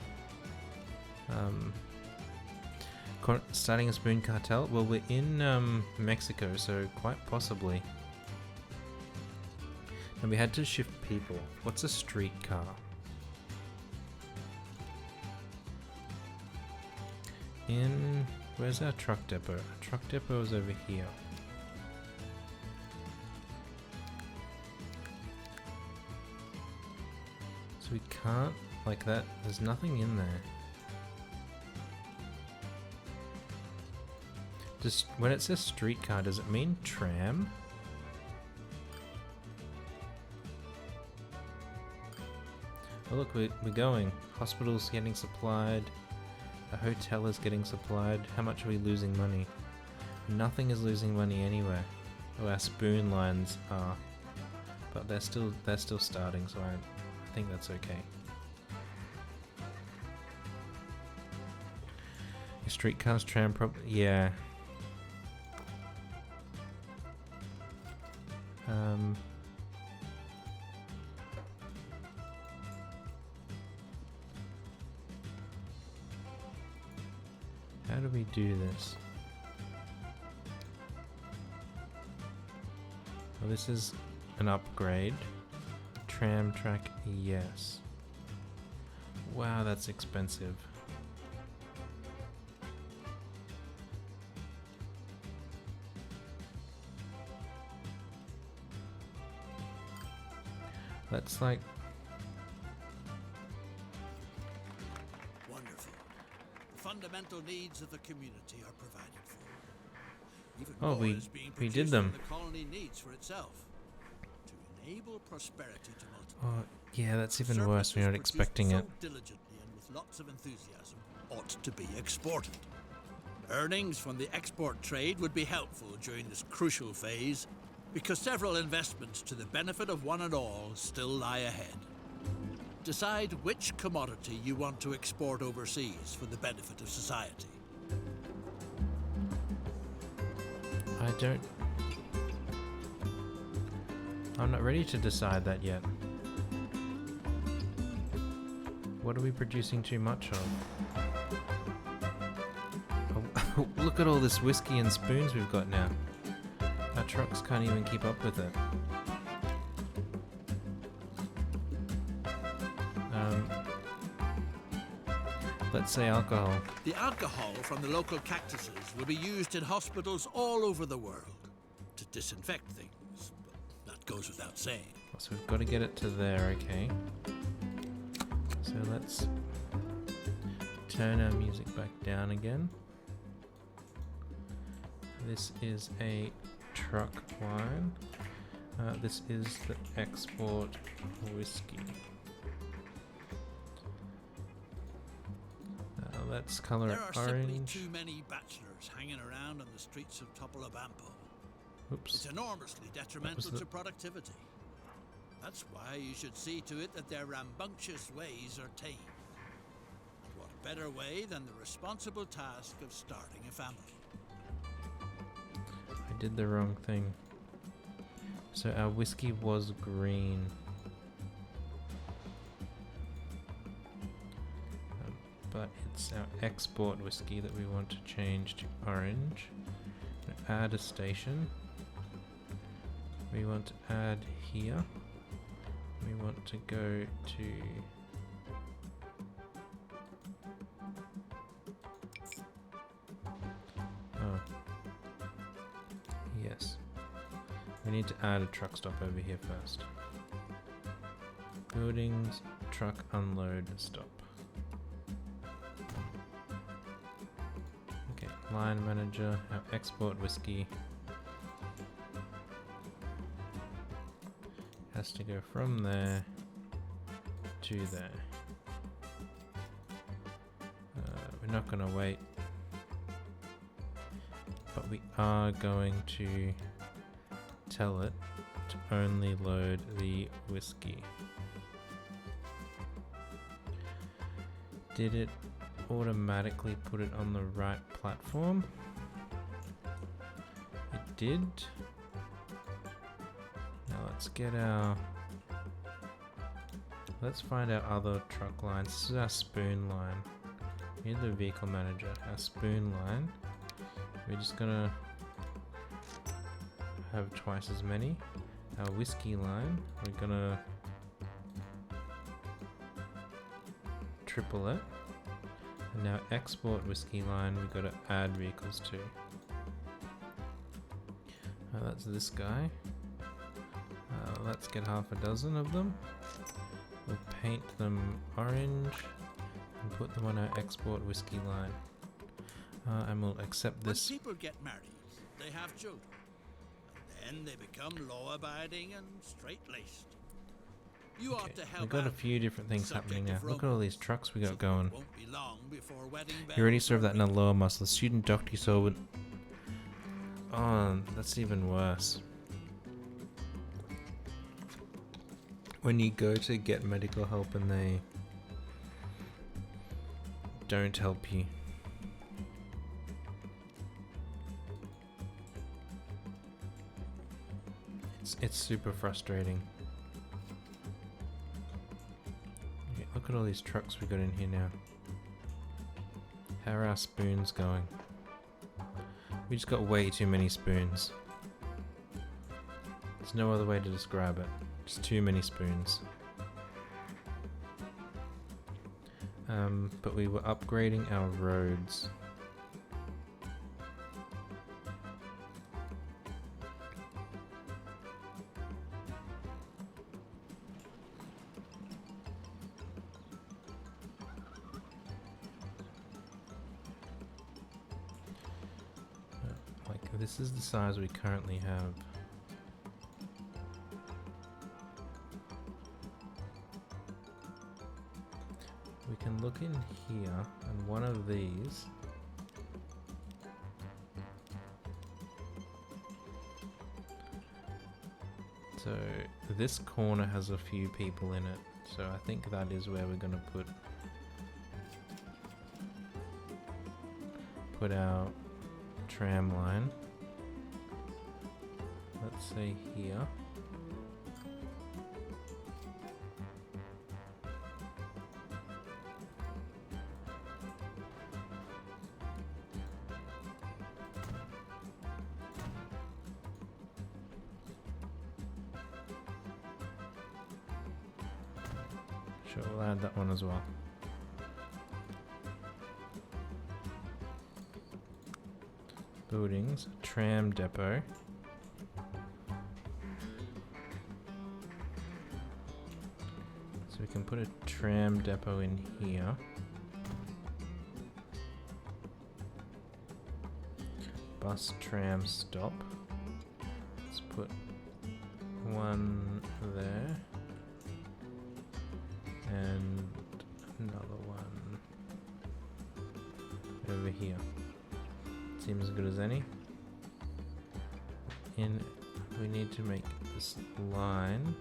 Starting a spoon cartel? Well, we're in Mexico, so quite possibly. And we had to shift people. What's a streetcar? Where's our truck depot? Truck depot is over here. So we can't, like that, there's nothing in there. Just, when it says streetcar, does it mean tram? Oh look, we're going. Hospital's getting supplied. A hotel is getting supplied. How much are we losing money? Nothing is losing money anywhere. Oh, our spoon lines are. But they're still starting, so I think that's okay. Streetcars, tram, yeah. How do we do this? Well, this is an upgrade. Tram track, yes. Wow, that's expensive. That's like... Wonderful. The fundamental needs of the community are provided for. Even oh, more is being we did produced them. than the colony needs for itself. To enable prosperity to multiply. Oh, yeah, that's even Surpluses worse. We're not produced expecting so it. diligently and with lots of enthusiasm ought to be exported. Earnings from the export trade would be helpful during this crucial phase, because several investments to the benefit of one and all still lie ahead. Decide which commodity you want to export overseas for the benefit of society. I'm not ready to decide that yet. What are we producing too much of? Oh, look at all this whiskey and spoons we've got now. Our trucks can't even keep up with it. Let's say alcohol. The alcohol from the local cactuses will be used in hospitals all over the world to disinfect things. But that goes without saying. So we've got to get it to there, okay. So let's turn our music back down again. This is a truck line. This is the export whiskey. Let's color it There are simply orange. too many bachelors hanging around on the streets of Topolobampo. Oops. It's enormously detrimental to productivity. That's why you should see to it that their rambunctious ways are tamed. And what better way than the responsible task of starting a family? I did the wrong thing. So our whiskey was green. But it's our export whiskey that we want to change to orange. Add a station. We want to add here. We want to go to yes. We need to add a truck stop over here first. Buildings, truck unload stop. Okay, line manager, our export whiskey has to go from there to there. We're not going to wait, but we are going to tell it to only load the whiskey. Did it automatically put it on the right platform? It did. Now let's find our other truck lines. This is our spoon line. Here's the vehicle manager, our spoon line. We're just gonna have twice as many. Our whiskey line, we're gonna triple it. And now export whiskey line, we've got to add vehicles to. That's this guy. Let's get half a dozen of them. We'll paint them orange and put them on our export whiskey line. And we'll accept this. When people get married, they have children. And then they become law-abiding and straight-laced. You ought to help. We've got a few different things happening now. Look at all these trucks we got going. Won't be long before wedding You already served that in a lower muscle. Student doctor solvent. Oh, that's even worse. When you go to get medical help and they don't help you. It's super frustrating. Okay, look at all these trucks we got in here now. How are our spoons going? We just got way too many spoons. There's no other way to describe it. Just too many spoons. But we were upgrading our roads. This is the size we currently have. We can look in here, and one of these so this corner has a few people in it, so I think that is where we're going to put our tram line. Let's say here. Sure, we'll add that one as well. Buildings, tram depot. So we can put a tram depot in here. Bus tram stop. Let's put one there. And another one over here. Seems as good as any. And we need to make this line.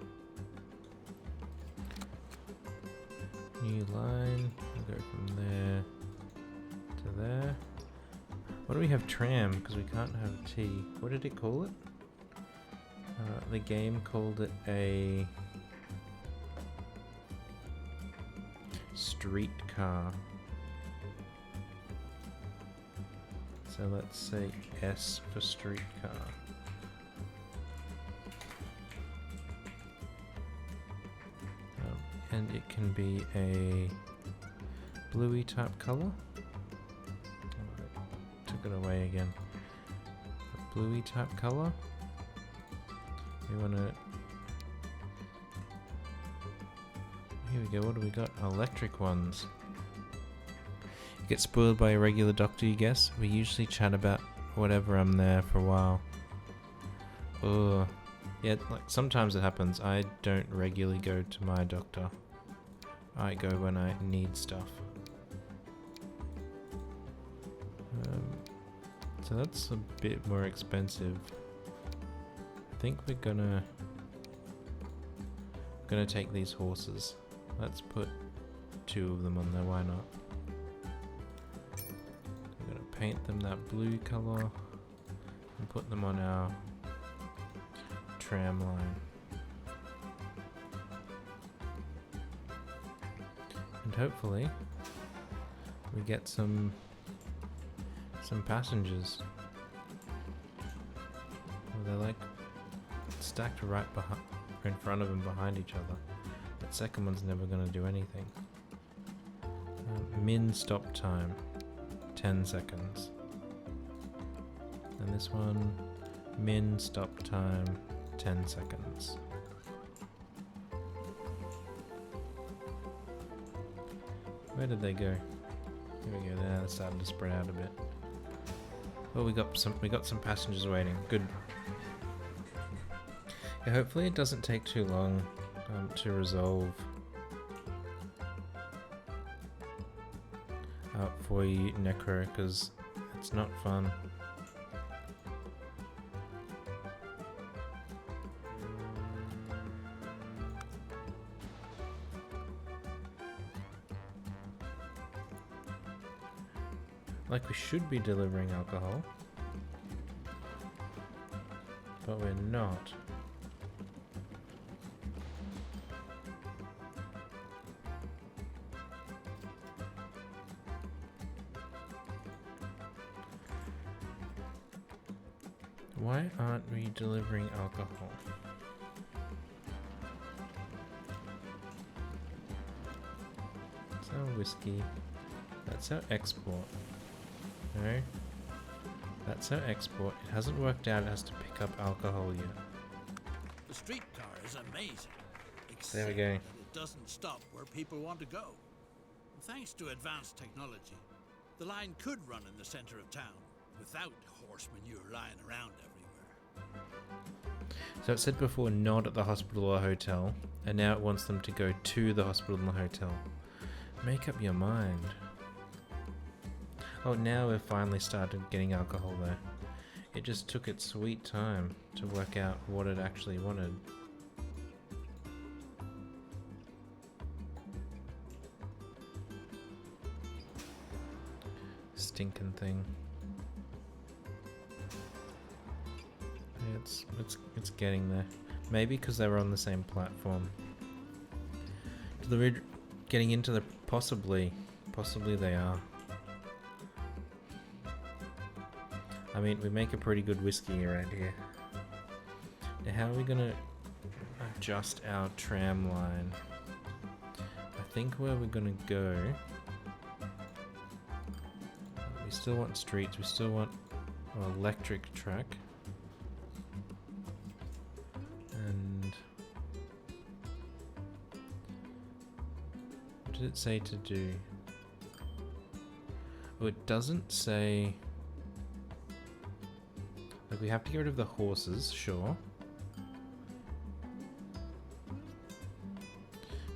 New line. We'll go from there to there. What do we have tram? Because we can't have T. What did it call it? The game called it a streetcar. So let's say S for streetcar. And it can be a bluey type color. Oh, I took it away again. A bluey type color. We want to. Here we go. What do we got? Electric ones. Get spoiled by a regular doctor, you guess? We usually chat about whatever I'm there for a while. Ugh. Yeah, like sometimes it happens. I don't regularly go to my doctor. I go when I need stuff. So that's a bit more expensive. I think we're gonna take these horses. Let's put 2 of them on there, why not? We're gonna paint them that blue color and put them on our tram line. And hopefully we get some passengers. Well, they're like stacked right in front of and behind each other. That second one's never gonna do anything. Min stop time 10 seconds. And this one, min stop time 10 seconds. Where did they go? Here we go. There, they're starting to spread out a bit. Well, we got some passengers waiting. Good. Yeah, hopefully it doesn't take too long to resolve for you, Necro, because it's not fun. Like we should be delivering alcohol, but we're not. Why aren't we delivering alcohol? That's our whiskey. That's our export. No. That's our export. It hasn't worked out. It has to pick up alcohol yet. The streetcar is amazing. There we go. It doesn't stop where people want to go. Thanks to advanced technology, the line could run in the center of town without horse manure lying around everywhere. So it said before not at the hospital or hotel, and now it wants them to go to the hospital and the hotel. Make up your mind. Oh, now we've finally started getting alcohol there. It just took its sweet time to work out what it actually wanted. Stinking thing. Yeah, it's getting there. Maybe because they were on the same platform. Getting into the possibly they are. I mean, we make a pretty good whiskey around here. Now, how are we gonna adjust our tram line? I think where we're gonna go. We still want streets. We still want an electric track. And what did it say to do? Oh, it doesn't say. Like, we have to get rid of the horses, sure.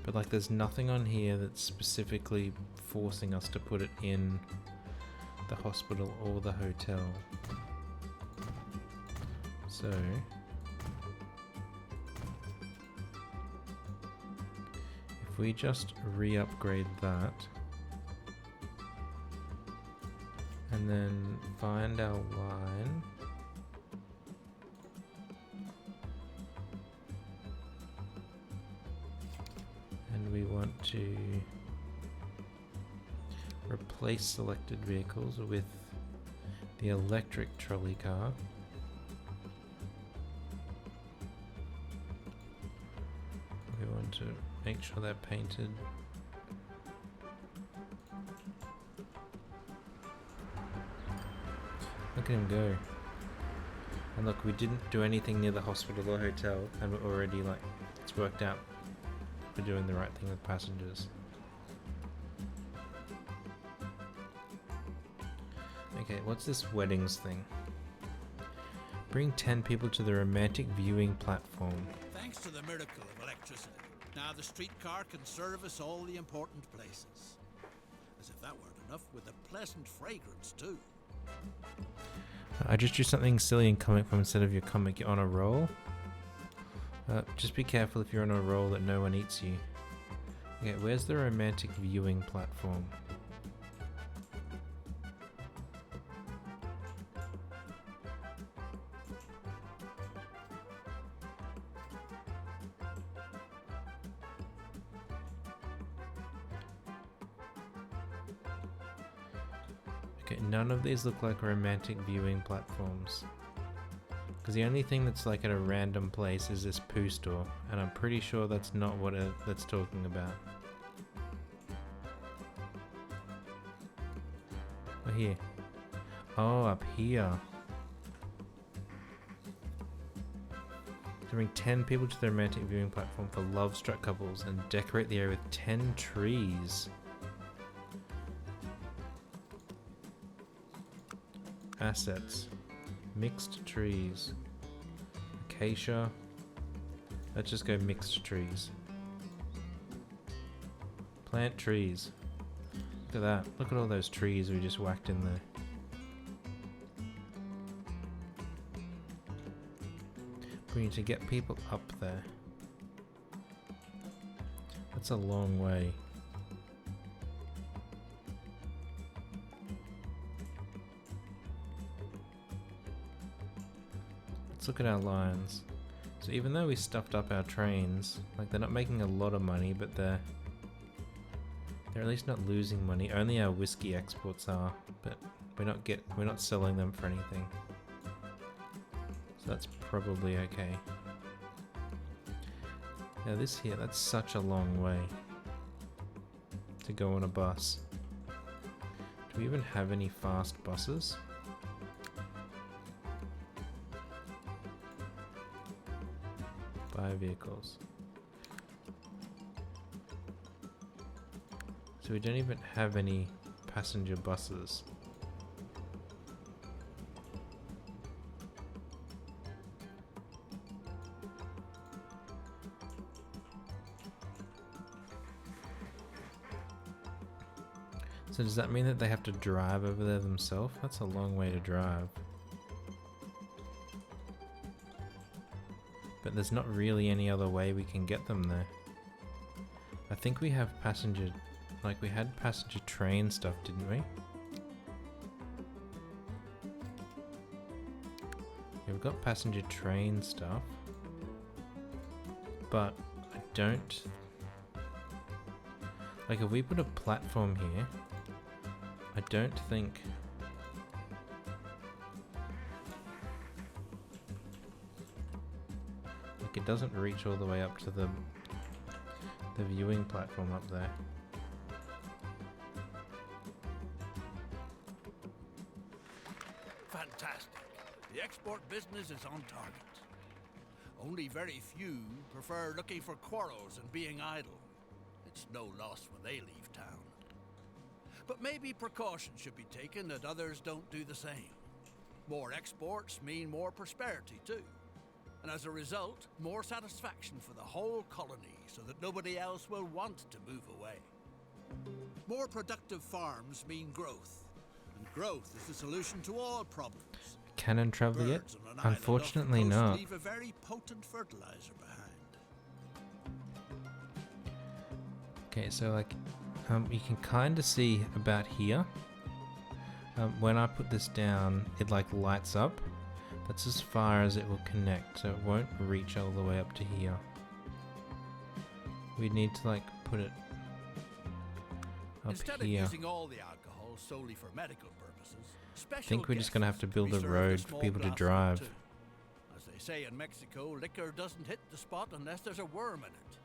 But like, there's nothing on here that's specifically forcing us to put it in the hospital or the hotel. So if we just re-upgrade that and then find our line. And we want to replace selected vehicles with the electric trolley car. We want to make sure they're painted. Look at him go. And look, we didn't do anything near the hospital or hotel, and we're already like, it's worked out. We're doing the right thing with passengers. Okay, what's this weddings thing? Bring 10 people to the romantic viewing platform. Thanks to the miracle of electricity, now the streetcar can service all the important places. As if that weren't enough, with a pleasant fragrance too. I just drew something silly in comic form instead of your comic. You're on a roll. Just be careful if you're on a roll that no one eats you. Okay, where's the romantic viewing platform? Okay, none of these look like romantic viewing platforms. Because the only thing that's like at a random place is this poo store, and I'm pretty sure that's not what that's talking about. Oh, here. Oh, up here. To bring 10 people to the romantic viewing platform for love-struck couples and decorate the area with 10 trees. Assets. Mixed trees. Acacia. Let's just go mixed trees. Plant trees. Look at that. Look at all those trees we just whacked in there. We need to get people up there. That's a long way. Let's look at our lines. So even though we stuffed up our trains, like they're not making a lot of money, but they're at least not losing money. Only our whiskey exports are, but we're not selling them for anything. So that's probably okay. Now this here, that's such a long way to go on a bus. Do we even have any fast buses? Buy vehicles. So we don't even have any passenger buses. So does that mean that they have to drive over there themselves? That's a long way to drive. But there's not really any other way we can get them there. I think we have passenger... Like, we had passenger train stuff, didn't we? Yeah, we've got passenger train stuff. But I don't... Like, if we put a platform here, I don't think... Like, it doesn't reach all the way up to the viewing platform up there. Fantastic. The export business is on target. Only very few prefer looking for quarrels and being idle. It's no loss when they leave town. But maybe precaution should be taken that others don't do the same. More exports mean more prosperity too. And as a result, more satisfaction for the whole colony so that nobody else will want to move away. More productive farms mean growth. And growth is the solution to all problems. Cannon travel yet? Birds on an island Unfortunately off the coast not. leave a very potent fertilizer behind. Okay, so like, you can kind of see about here. When I put this down, it like lights up. That's as far as it will connect, so it won't reach all the way up to here. We need to like put it up Instead here. of using all the alcohol solely for medical purposes, I think we're just gonna have to build a served road for small people to glass of it drive. too. As they say in Mexico, liquor doesn't hit the spot unless there's a worm in it.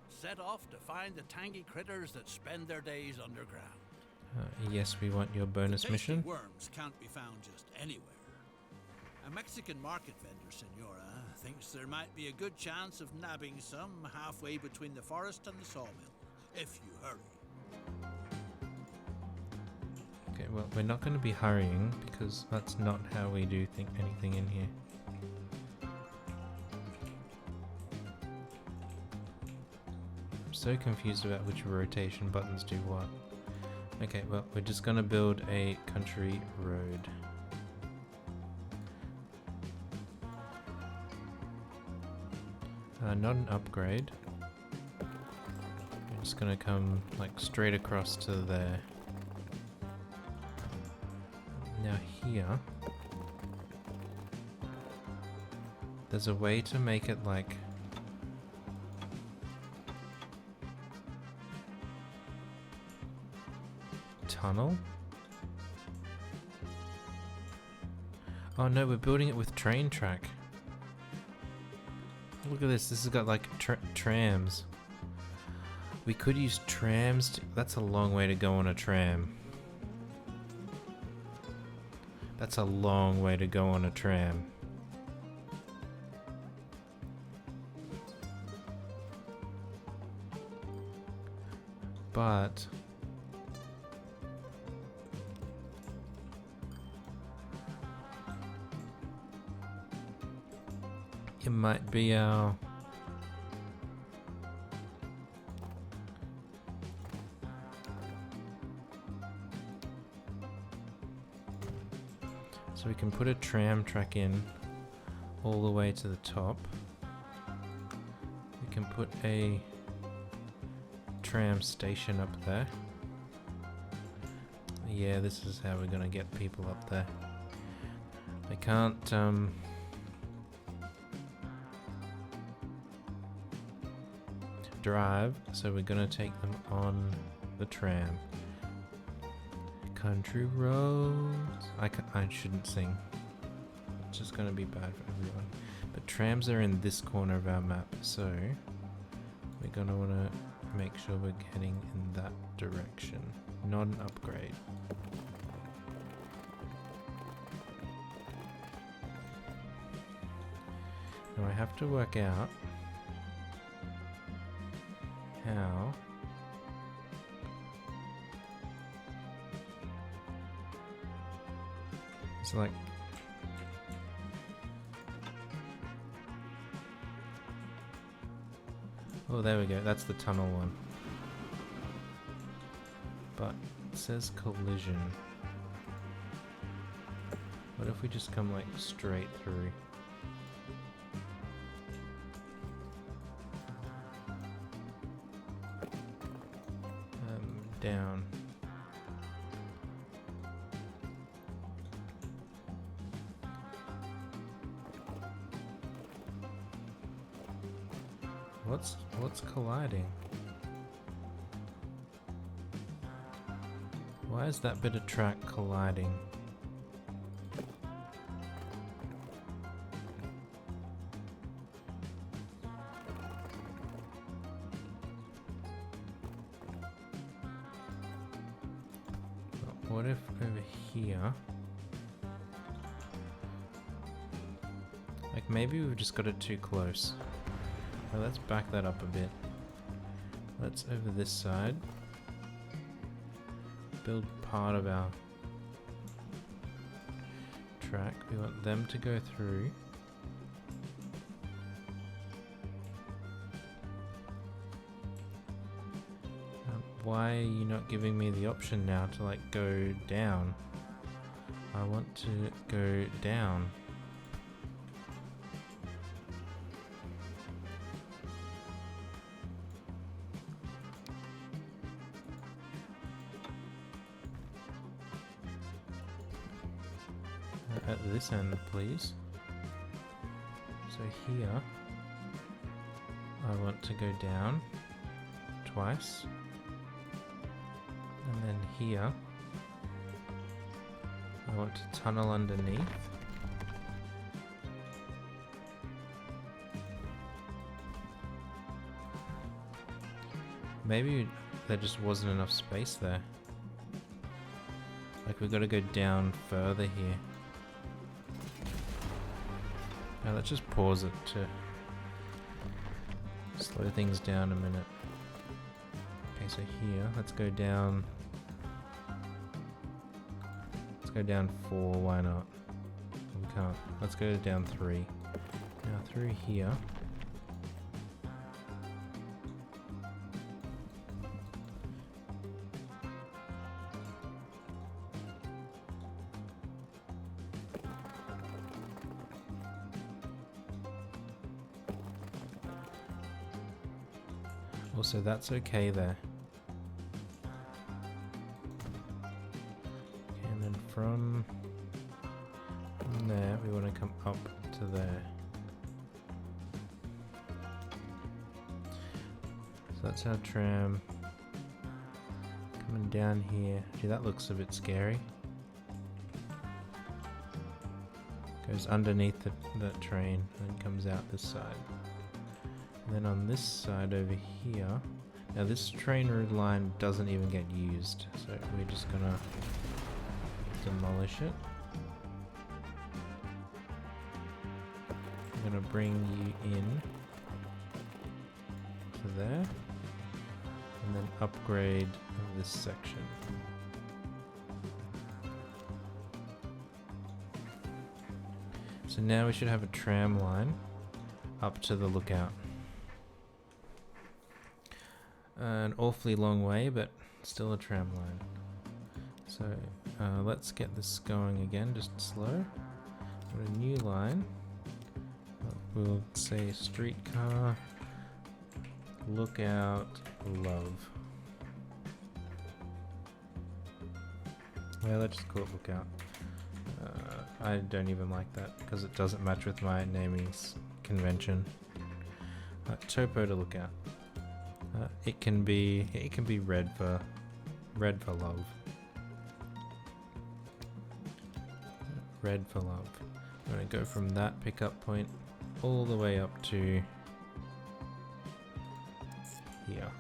Set off to find the tangy critters that spend their days underground. Yes, we want your bonus Tasty mission. worms can't be found just anywhere. A Mexican market vendor, Senora, thinks there might be a good chance of nabbing some halfway between the forest and the sawmill, if you hurry. Okay, well, we're not going to be hurrying because that's not how we do anything in here. I'm so confused about which rotation buttons do what. Okay, well, we're just going to build a country road. Not an upgrade. We're just going to come like straight across to there. Now here, there's a way to make it like tunnel. Oh no, we're building it with train track. Look at this, this has got like trams. We could use trams to, that's a long way to go on a tram. That's a long way to go on a tram. But it might be our so we can put a tram track in all the way to the top. We can put a tram station up there. Yeah, this is how we're gonna get people up there. They can't drive, so we're gonna take them on the tram. Country roads. I shouldn't sing. It's just gonna be bad for everyone. But trams are in this corner of our map, so we're gonna wanna make sure we're heading in that direction. Not an upgrade. Now I have to work out how it's like oh, there we go, that's the tunnel one. But it says collision. What if we just come like straight through? Down. What's colliding? Why is that bit of track colliding? What if over here, like maybe we've just got it too close. Well, let's back that up a bit. Let's over this side build part of our track. We want them to go through. Why are you not giving me the option now to like go down? I want to go down. At this end, please. So here, I want to go down twice. And then here, I want to tunnel underneath. Maybe there just wasn't enough space there. Like we gotta go down further here. Now let's just pause it to slow things down a minute. Okay, so here, let's go down go down 4, why not? We can't. Let's go down 3. Now through here. Also, that's okay there. Okay, and then from there, we want to come up to there. So that's our tram. Coming down here. Gee, that looks a bit scary. Goes underneath the train and then comes out this side. And then on this side over here, now this train route line doesn't even get used, so we're just gonna demolish it. I'm gonna bring you in to there, and then upgrade this section. So now we should have a tram line up to the lookout. An awfully long way, but still a tram line. So let's get this going again, just slow. Put a new line. We'll say streetcar, lookout, love. Well, let's just call it lookout. I don't even like that because it doesn't match with my naming convention. Topo to lookout. It can be red for love. Red for love. I'm gonna go from that pickup point all the way up to here.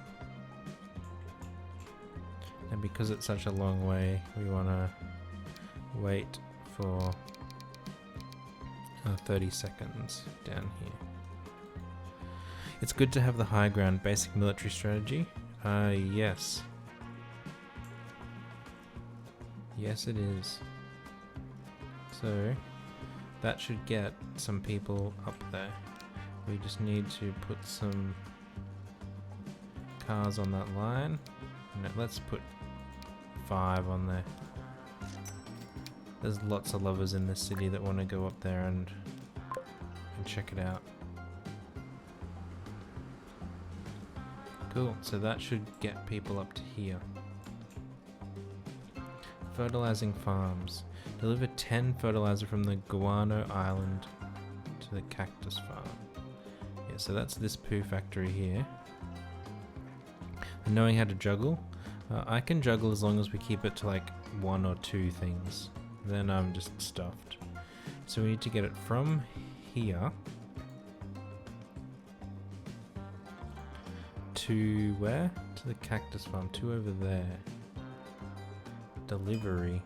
And because it's such a long way, we wanna wait for 30 seconds down here. It's good to have the high ground. Basic military strategy. Yes. Yes, it is. So that should get some people up there. We just need to put some cars on that line. No, let's put 5 on there. There's lots of lovers in this city that want to go up there and check it out. Cool, so that should get people up to here. Fertilizing farms. Deliver 10 fertilizer from the guano island to the cactus farm. Yeah, so that's this poo factory here. And knowing how to juggle. I can juggle as long as we keep it to like 1 or 2 things. Then I'm just stuffed. So we need to get it from here to where? To the cactus farm, to over there. Delivery.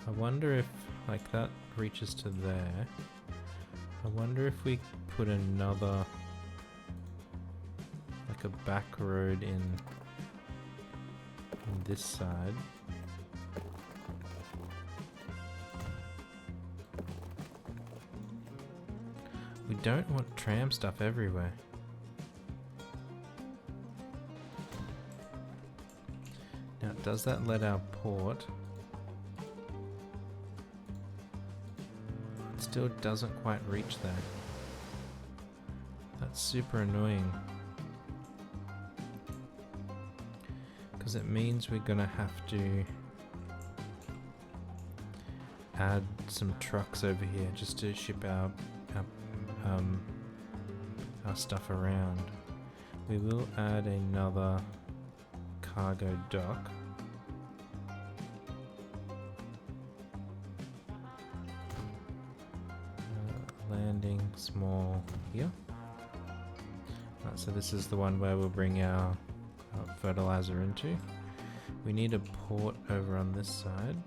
I wonder if like that reaches to there. I wonder if we put another like a back road in this side. We don't want tram stuff everywhere. Now, does that let our port? It still doesn't quite reach there. That's super annoying. Because it means we're gonna have to add some trucks over here just to ship our stuff around. We will add another cargo dock. Landing small here. Right, so this is the one where we'll bring our fertilizer into. We need a port over on this side.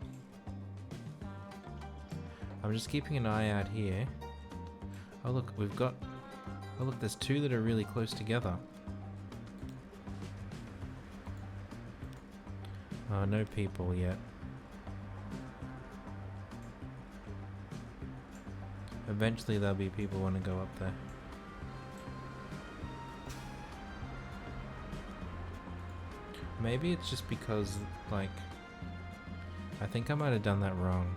I'm just keeping an eye out here. Oh look, we've got... Oh look, there's 2 that are really close together. Oh, no people yet. Eventually there'll be people want to go up there. Maybe it's just because, like, I think I might have done that wrong.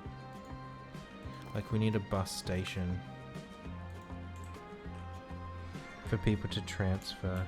Like, we need a bus station for people to transfer.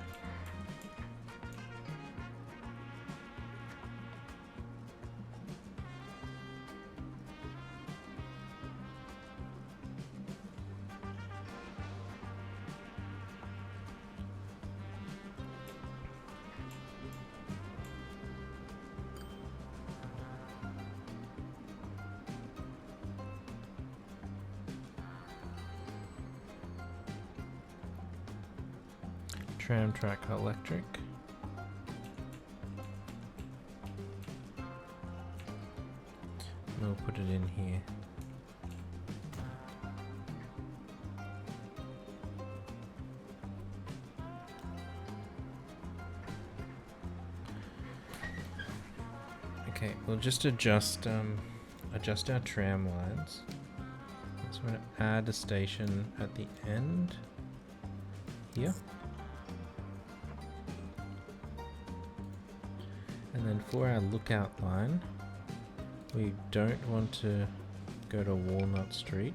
Tram track electric. We'll put it in here. Okay, we'll just adjust our tram lines. So we're gonna add a station at the end here. And then for our lookout line, we don't want to go to Walnut Street.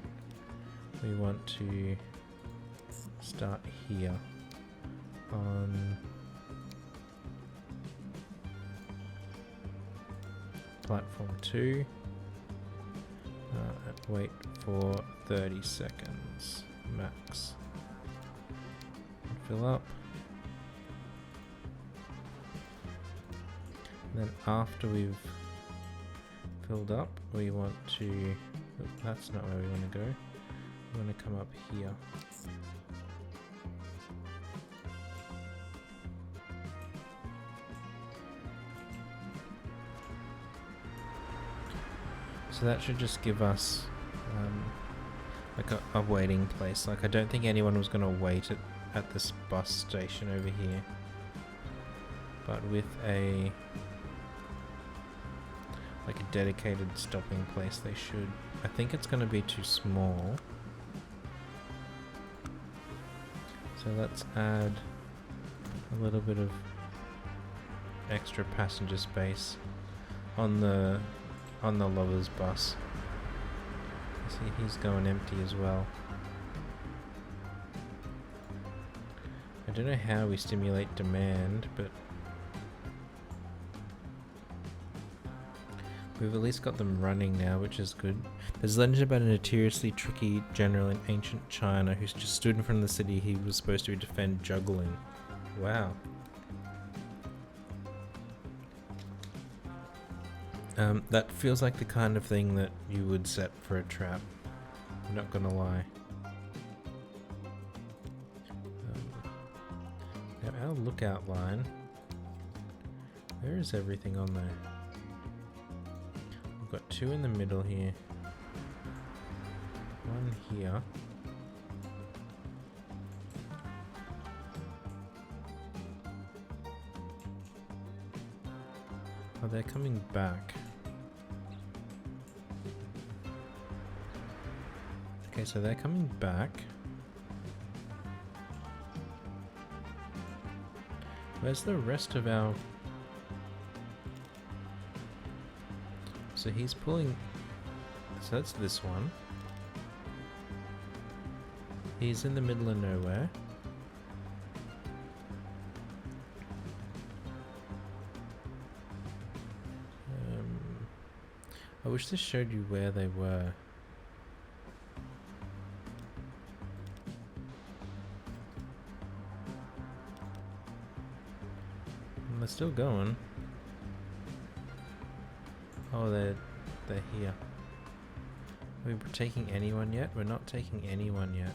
We want to start here on platform 2. Wait for 30 seconds max. Fill up. And then after we've filled up, we want to... Oh, that's not where we want to go. We want to come up here. So that should just give us like a waiting place. Like, I don't think anyone was going to wait at this bus station over here. But with a dedicated stopping place, they should. I think it's going to be too small. So let's add a little bit of extra passenger space on the lover's bus. See, he's going empty as well. I don't know how we stimulate demand, but we've at least got them running now, which is good. There's legend about a notoriously tricky general in ancient China who just stood in front of the city he was supposed to defend juggling. Wow. That feels like the kind of thing that you would set for a trap. I'm not gonna lie. Now our lookout line. Where is everything on there? We've got 2 in the middle here. 1 here. Oh, they're coming back. Okay, so they're coming back. Where's the rest of our... So he's pulling... So that's this one. He's in the middle of nowhere. I wish this showed you where they were. They're still going. Oh, they're here. Are we taking anyone yet? We're not taking anyone yet.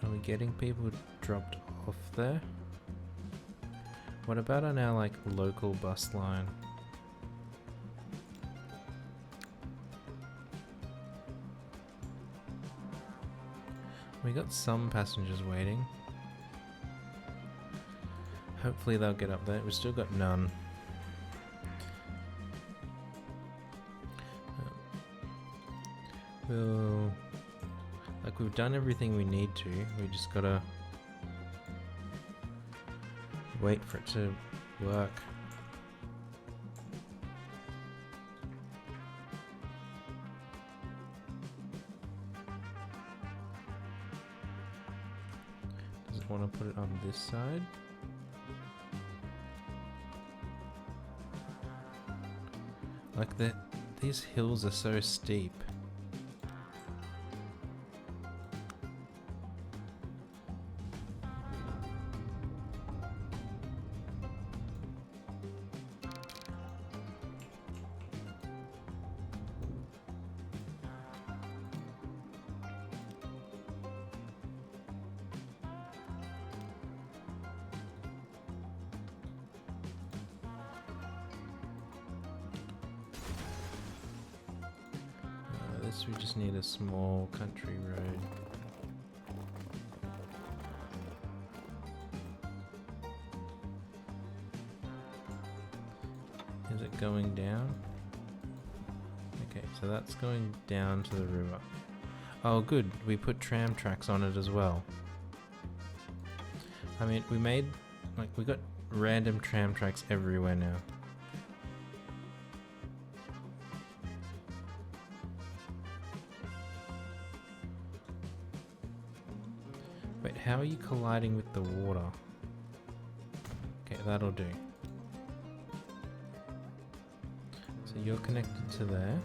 Are we getting people dropped off there? What about on our like local bus line? We got some passengers waiting. Hopefully they'll get up there. We've still got none. We've done everything we need to. We just gotta wait for it to work. Does it want to put it on this side? Like these hills are so steep. We just need a small country road. Is it going down? Okay, so that's going down to the river. Oh good, we put tram tracks on it as well. I mean, we got random tram tracks everywhere now. Wait, how are you colliding with the water? Okay, that'll do. So you're connected to there.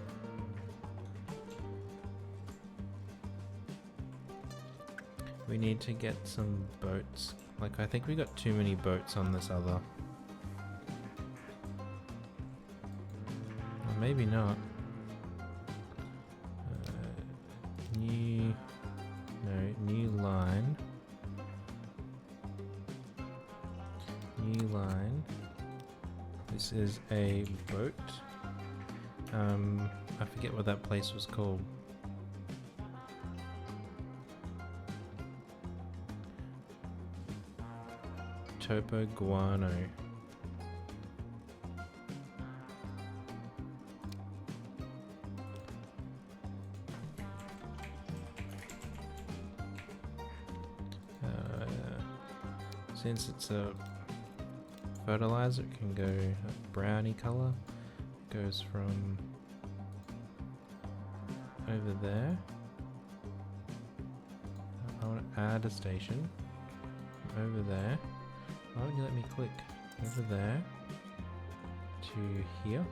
We need to get some boats. Like, I think we got too many boats on this other. Or maybe not. New line. New line. This is a boat. I forget what that place was called. Topo Guano. Since it's a fertilizer, it can go a brownie color. Goes from over there. I want to add a station. Over there. Why would you let me click? Over there to here.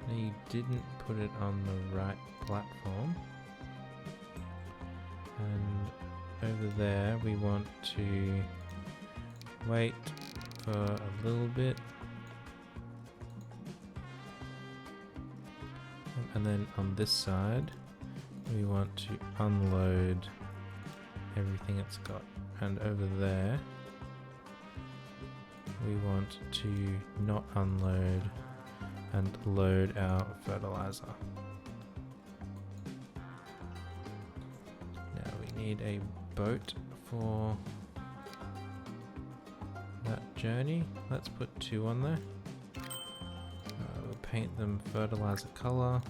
Now you didn't put it on the right platform. And over there we want to wait for a little bit. And then on this side we want to unload everything it's got, and over there we want to not unload and load our fertilizer. Now we need a boat for that journey. Let's put 2 on there. We'll paint them fertilizer color,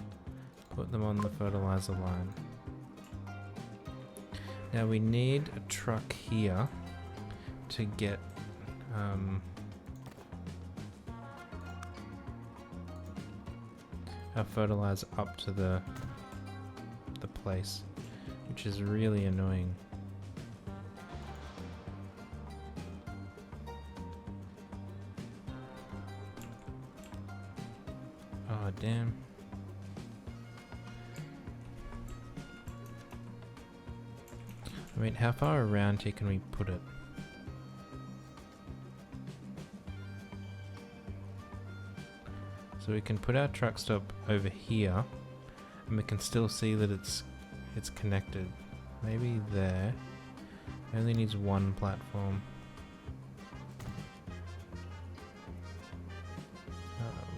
put them on the fertilizer line. Now we need a truck here to get our fertilizer up to the place, which is really annoying. Oh damn. I mean, how far around here can we put it? So we can put our truck stop over here, and we can still see that it's connected. Maybe there. It only needs 1 platform.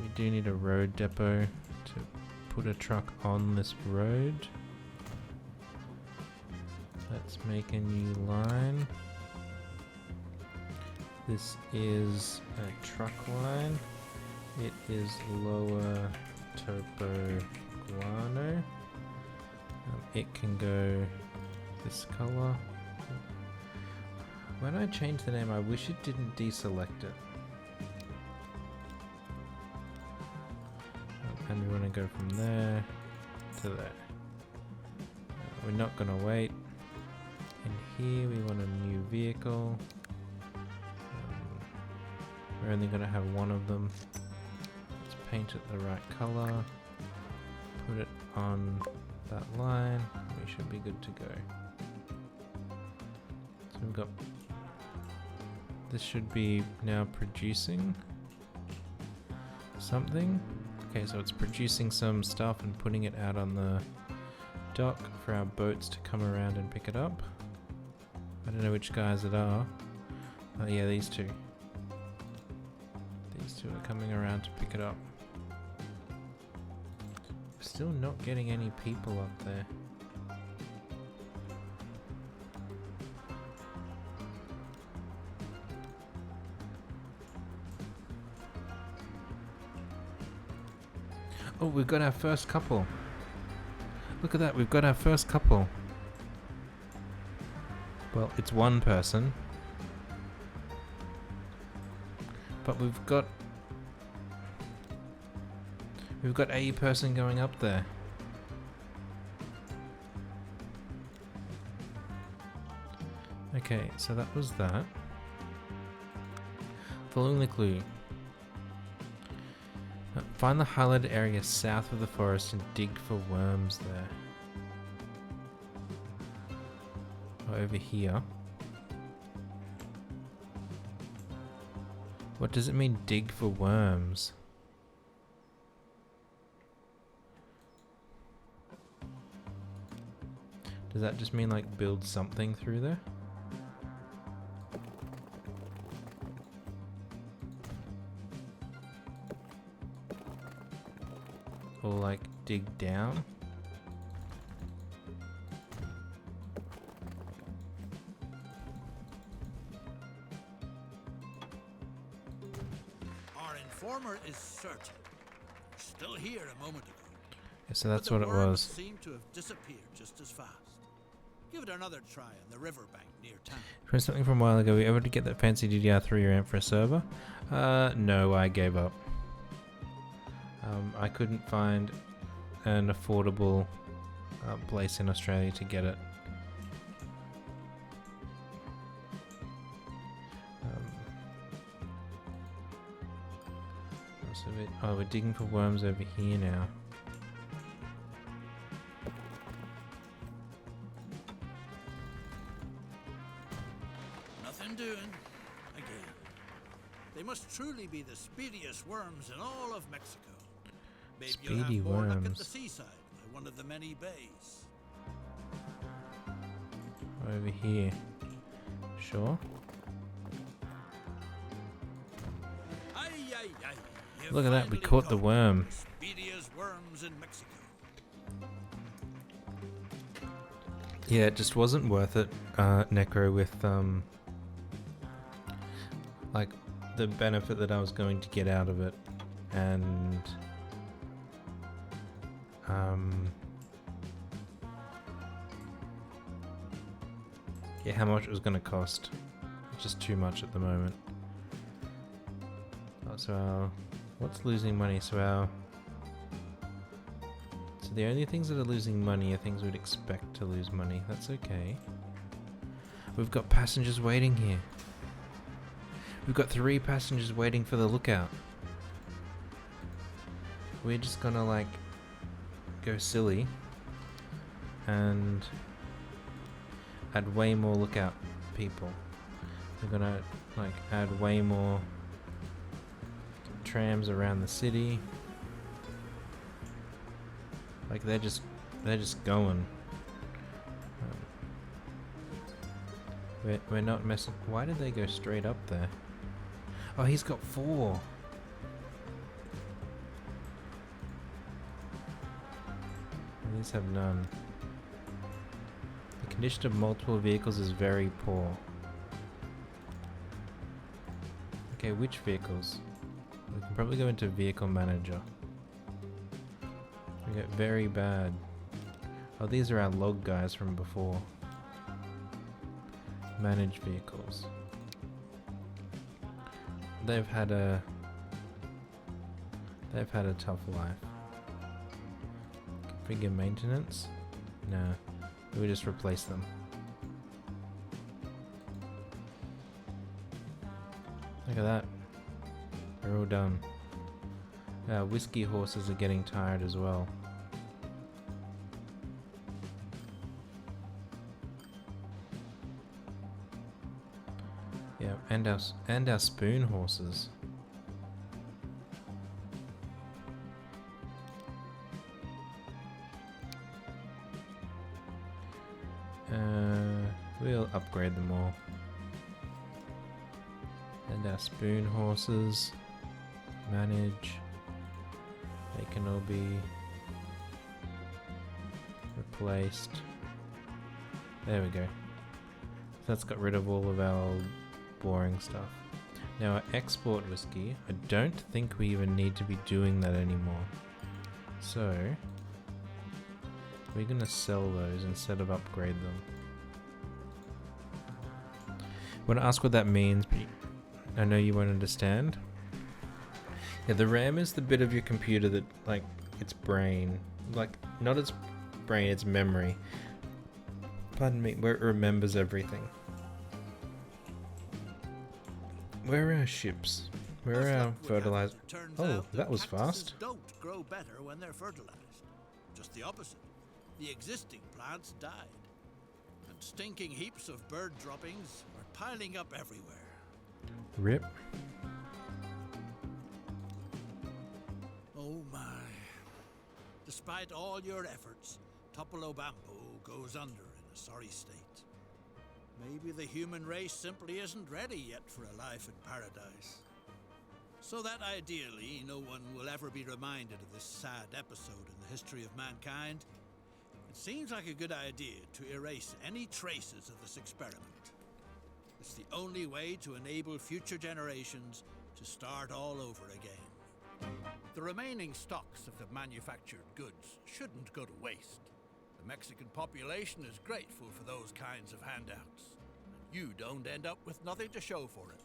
We do need a road depot to put a truck on this road. Let's make a new line. This is a truck line. It is lower topo guano. It can go this color. When I change the name, I wish it didn't deselect it. And we want to go from there to there. We're not going to wait. In here we want a new vehicle. We're only going to have one of them. Let's paint it the right color. Put it on that line. We should be good to go. So we've got... This should be now producing something. Okay, so it's producing some stuff and putting it out on the dock for our boats to come around and pick it up. I don't know which guys it are. Oh yeah, these two. These two are coming around to pick it up. Still not getting any people up there. Oh, we've got our first couple. Look at that, we've got our first couple. Well, it's one person. But we've got a person going up there. Okay, so that was that. Following the clue. Find the highlighted area south of the forest and dig for worms there. Or over here. What does it mean, dig for worms? Does that just mean like build something through there? Or like dig down? Our informer is certain. Still here a moment ago. Yeah, so that's but what the it worms was. Seem to have disappeared just as fast. Give it another try on the riverbank near town. Here's something from a while ago. Were you able to get that fancy DDR3 ramp for a server? No, I gave up. I couldn't find an affordable place in Australia to get it. Oh, we're digging for worms over here now. Nothing doing. Again. They must truly be the speediest worms in all of Mexico. Maybe you'll have Speedy more luck at worms. the seaside by one of the many bays. Over here. Sure. Aye, aye, aye. You Look at that, we finally caught the caught worm. the speediest worms in Mexico. Yeah, it just wasn't worth it, Necro, with like the benefit that I was going to get out of it, and yeah, how much it was going to cost. It's just too much at the moment. Oh, so what's losing money? So the only things that are losing money are things we'd expect to lose money. That's okay. We've got passengers waiting here. We've got 3 passengers waiting for the lookout. We're just gonna like go silly and add way more lookout people. We're gonna like add way more trams around the city. Like they're just going. We're not messing. Why did they go straight up there? Oh, he's got 4. These have none. The Condition of multiple vehicles is very poor. Okay, which vehicles? We can probably go into vehicle manager. We get very bad. Oh, these are our log guys from before. Manage vehicles. They've had a tough life. Configure maintenance? Nah, we just replace them. Look at that. They're all done. Whiskey horses are getting tired as well. Yeah, and our spoon horses. We'll upgrade them all. And our spoon horses. Manage. They can all be replaced. There we go. So that's got rid of all of our boring stuff. Now our export whiskey, I don't think we even need to be doing that anymore. So we're gonna sell those instead of upgrade them. I want to ask what that means, but I know you won't understand. Yeah, the RAM is the bit of your computer that, like, its brain, like, not its brain, its memory. Pardon me, where it remembers everything. Where are our ships? Where are our fertilizer? Oh, that was fast. Don't grow better when they're fertilized. Just the opposite. The existing plants died. And stinking heaps of bird droppings are piling up everywhere. RIP. Oh my. Despite all your efforts, Topolobampo goes under in a sorry state. Maybe the human race simply isn't ready yet for a life in paradise. So that ideally no one will ever be reminded of this sad episode in the history of mankind, it seems like a good idea to erase any traces of this experiment. It's the only way to enable future generations to start all over again. The remaining stocks of the manufactured goods shouldn't go to waste. The Mexican population is grateful for those kinds of handouts. And you don't end up with nothing to show for it.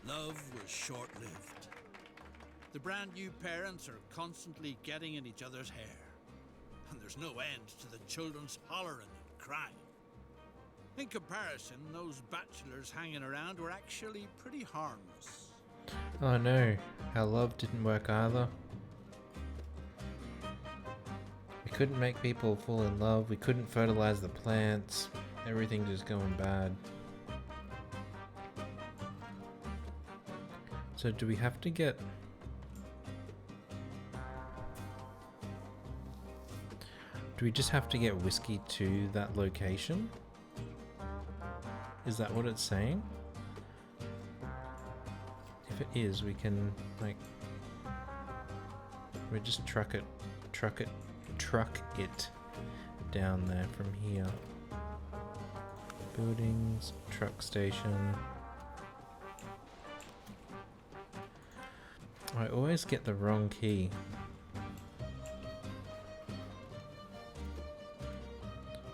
Love was short-lived. The brand new parents are constantly getting in each other's hair. And there's no end to the children's hollering and crying. In comparison, those bachelors hanging around were actually pretty harmless. Oh no, our love didn't work either. We couldn't make people fall in love, we couldn't fertilize the plants, everything just going bad. So do we have to get... Do we just have to get whiskey to that location? Is that what it's saying? If it is, we can, like... We just truck it down there from here. Buildings, truck station... I always get the wrong key.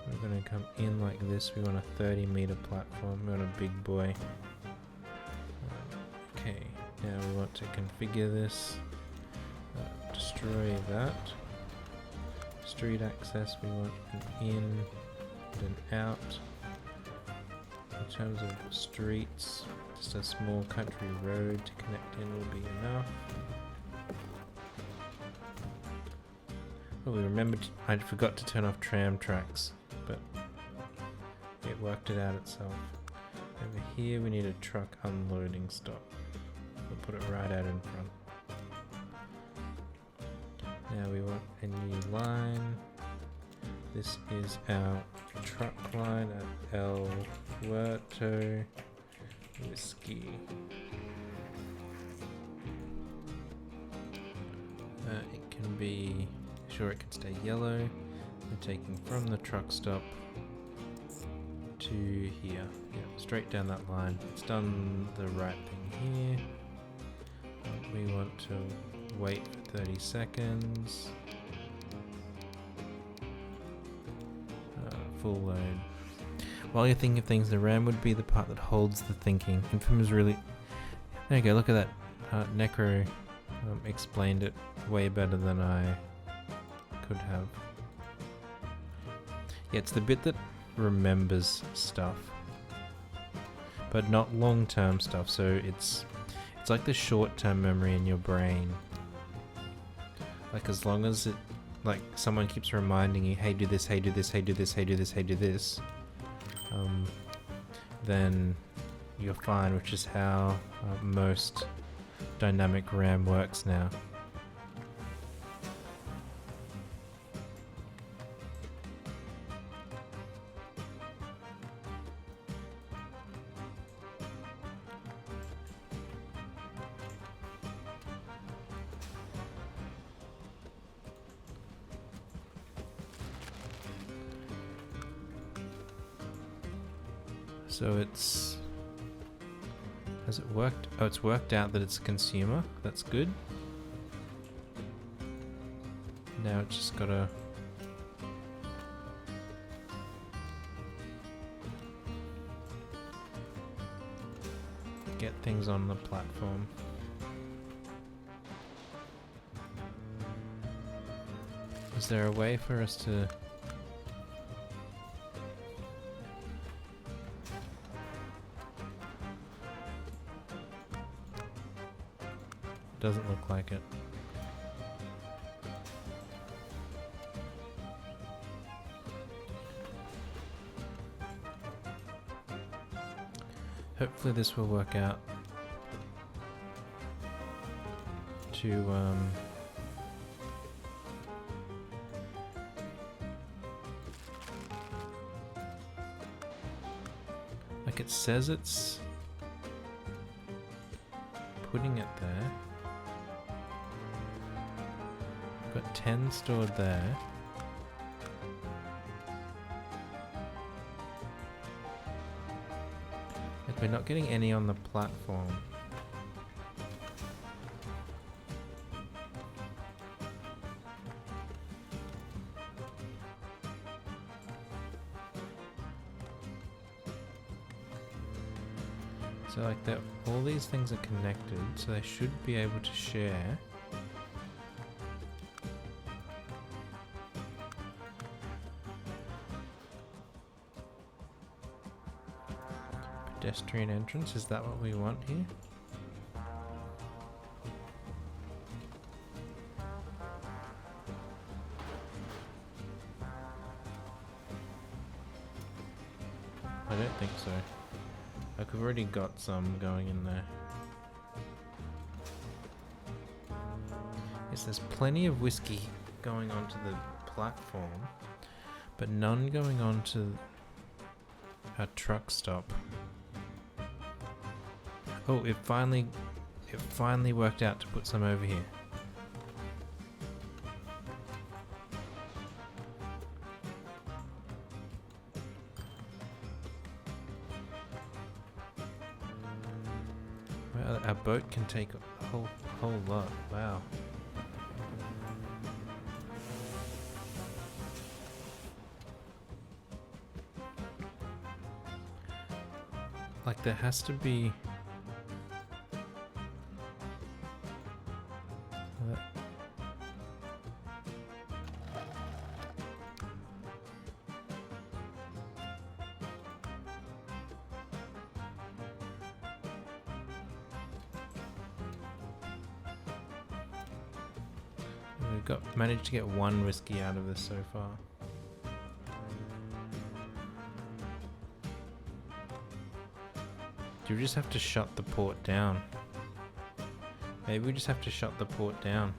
We're going to come in like this. We want a 30-meter platform. We want a big boy. Okay, now we want to configure this. Destroy that. Street access, we want an in and an out. In terms of streets, just a small country road to connect in will be enough. Oh, we remembered, I forgot to turn off tram tracks, but it worked it out itself. Over here we need a truck unloading stop. We'll put it right out in front. Now we want a new line. This is our truck line at El Puerto Whiskey. It can be, sure it can stay yellow. We're taking from the truck stop to here. Yeah, straight down that line. It's done the right thing here. We want to wait for 30 seconds. Full load. While you're thinking of things, the RAM would be the part that holds the thinking. Infam is really... There you go, look at that. Necro explained it way better than I could have. Yeah, it's the bit that remembers stuff, but not long-term stuff, so it's like the short-term memory in your brain. Like, as long as it, like, someone keeps reminding you, hey, do this, hey, do this, hey, do this, hey, do this, hey, do this, then you're fine, which is how most dynamic RAM works now. So has it worked? Oh, it's worked out that it's a consumer. That's good. Now it's just gotta get things on the platform. Is there a way for us to... Doesn't look like it. Hopefully this will work out to like it says it's putting it there. Got 10 stored there. Like, we're not getting any on the platform. So like that, all these things are connected, so they should be able to share. Pedestrian entrance, is that what we want here? I don't think so. Like, we've already got some going in there. Yes, there's plenty of whiskey going onto the platform, but none going onto our truck stop. Oh, it finally worked out to put some over here. Well, our boat can take a whole lot. Wow. Like, there has to be... We've managed to get one whiskey out of this so far. Do we just have to shut the port down? Maybe we just have to shut the port down.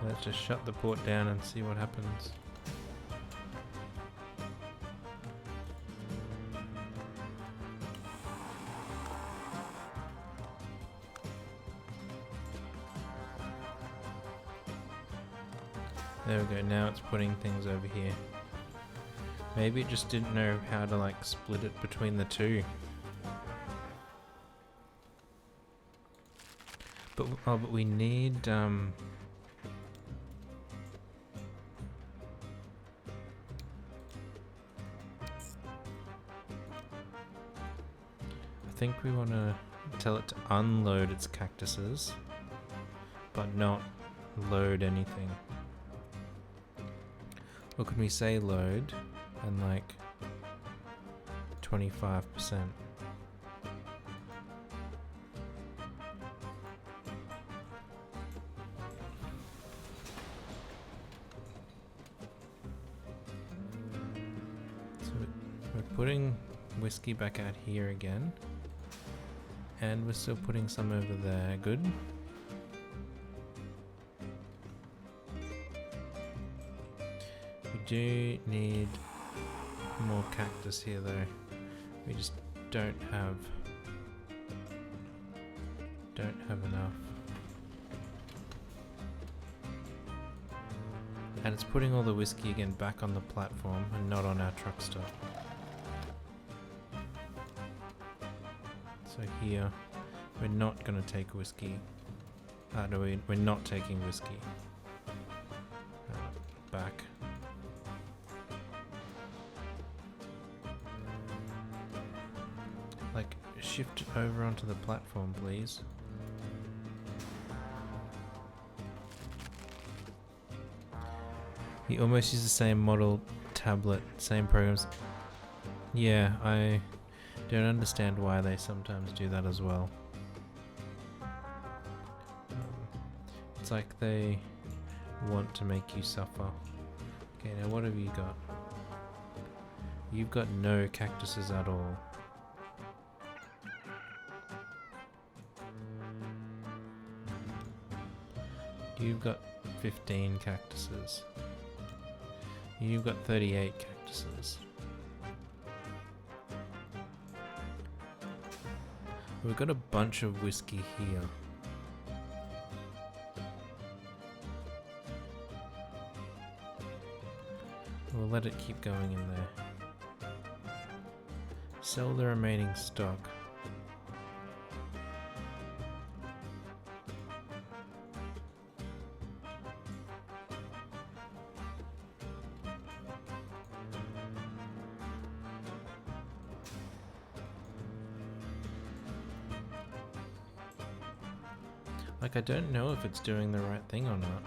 Let's just shut the port down and see what happens. There we go, now it's putting things over here. Maybe it just didn't know how to like split it between the two. But but we need I think we want to tell it to unload its cactuses, but not load anything. Or could we say load and like 25%? So we're putting whiskey back out here again. And we're still putting some over there. Good. We do need more cactus here though. We just don't have enough. And it's putting all the whiskey again back on the platform and not on our truck stop. So here, we're not going to take whiskey. We're not taking whiskey. Back. Like, shift it over onto the platform, please. He almost used the same model tablet, same programs. Yeah, I don't understand why they sometimes do that as well. It's like they want to make you suffer. Okay, now what have you got? You've got no cactuses at all. You've got 15 cactuses. You've got 38 cactuses. We've got a bunch of whiskey here. We'll let it keep going in there. Sell the remaining stock. Like, I don't know if it's doing the right thing or not.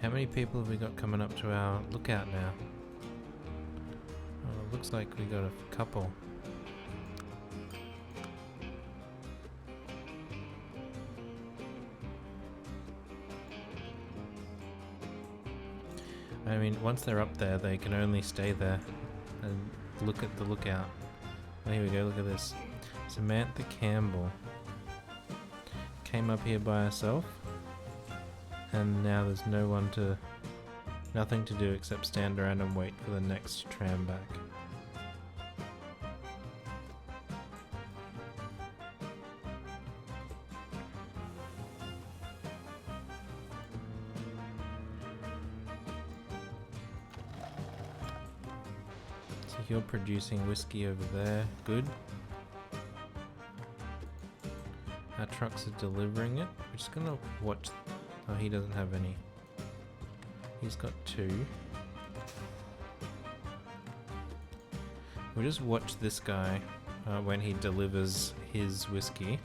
How many people have we got coming up to our lookout now? Oh, it looks like we got a couple. I mean, once they're up there, they can only stay there and look at the lookout. Oh, here we go, look at this. Samantha Campbell came up here by herself, and now there's nothing to do except stand around and wait for the next tram back. You're producing whiskey over there. Good. Our trucks are delivering it. We're just gonna watch. Oh, he doesn't have any. He's got 2. We'll just watch this guy when he delivers his whiskey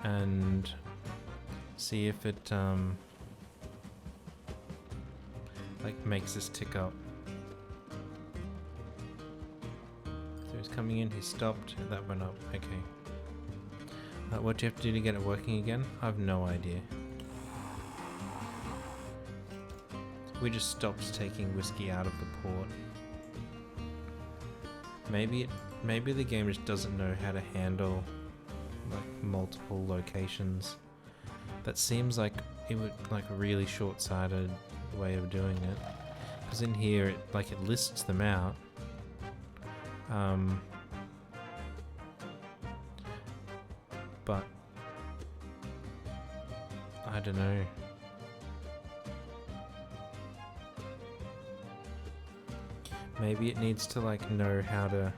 and see if it like makes us tick up. He's coming in, he stopped, that went up, okay. What do you have to do to get it working again? I have no idea. we just stopped taking whiskey out of the port. Maybe the game just doesn't know how to handle like multiple locations. That seems like it would like a really short-sighted way of doing it. Because in here, it lists them out. But I don't know. Maybe it needs to like know how to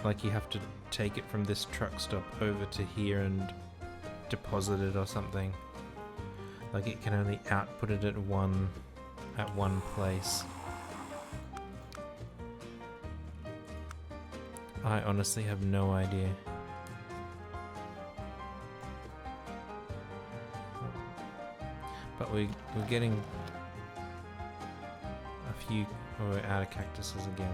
like you have to take it from this truck stop over to here and deposit it or something. Like it can only output it at one place. I honestly have no idea. But we're getting a few. Oh, we're out of cactuses again.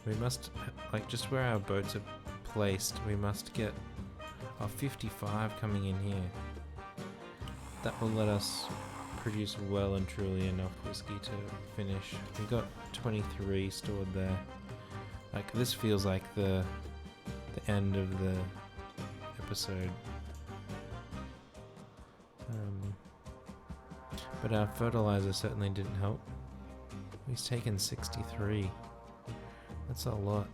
We must, like, just where our boats are placed, we must get 55 coming in here. That will let us produce well and truly enough whiskey to finish. We've got 23 stored there. Like, this feels like the end of the episode. But our fertilizer certainly didn't help. He's taken 63. That's a lot.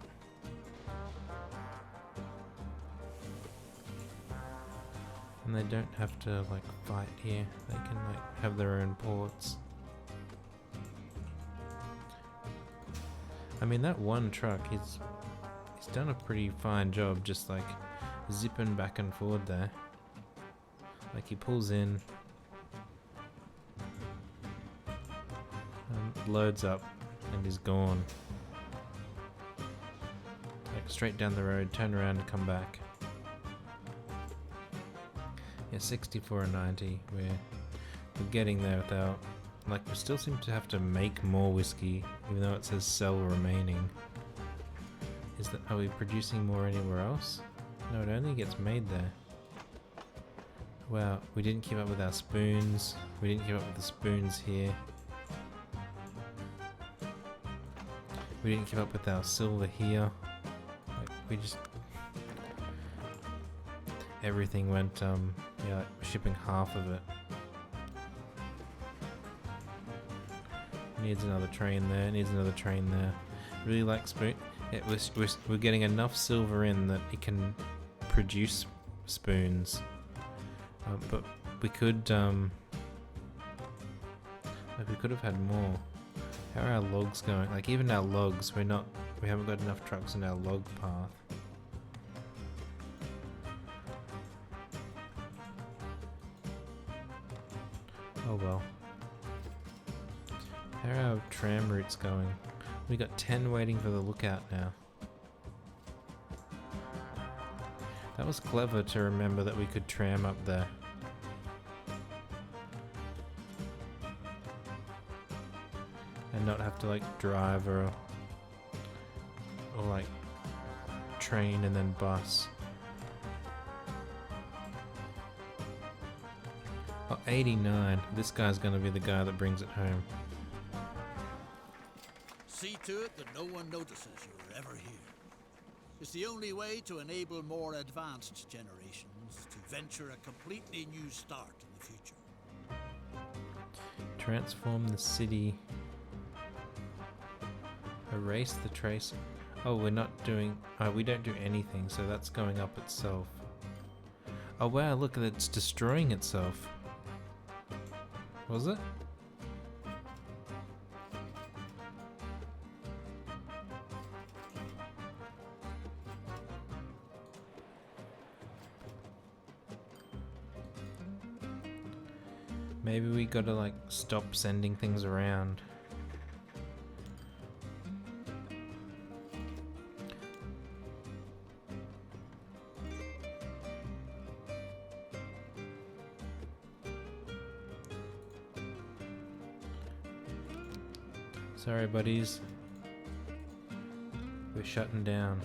And they don't have to like fight here. They can like have their own ports. I mean, that one truck, he's done a pretty fine job just like zipping back and forward there. Like he pulls in, loads up, and is gone. Like straight down the road, turn around and come back. Yeah, 64 and 90. We're getting there without, like, we still seem to have to make more whiskey, even though it says sell remaining. Are we producing more anywhere else? No, it only gets made there. Wow, we didn't keep up with our spoons. We didn't keep up with the spoons here. We didn't keep up with our silver here. Like, we just... Everything went, yeah, like shipping half of it. Needs another train there, needs another train there. Really like spoon. Yeah, we're getting enough silver in that it can produce spoons. But we could, like we could have had more. How are our logs going? Like even our logs, we haven't got enough trucks in our log path. Oh well. How are our tram routes going? We got 10 waiting for the lookout now. That was clever to remember that we could tram up there. And not have to like drive or like train and then bus. Oh, 89. This guy's gonna be the guy that brings it home. See to it that no one notices you're ever here. It's the only way to enable more advanced generations to venture a completely new start in the future. Transform the city. Erase the trace. Oh, we're not doing... Oh, we don't do anything, so that's going up itself. Oh wow, look, it's destroying itself. Was it? Maybe we gotta like stop sending things around. Sorry buddies, we're shutting down.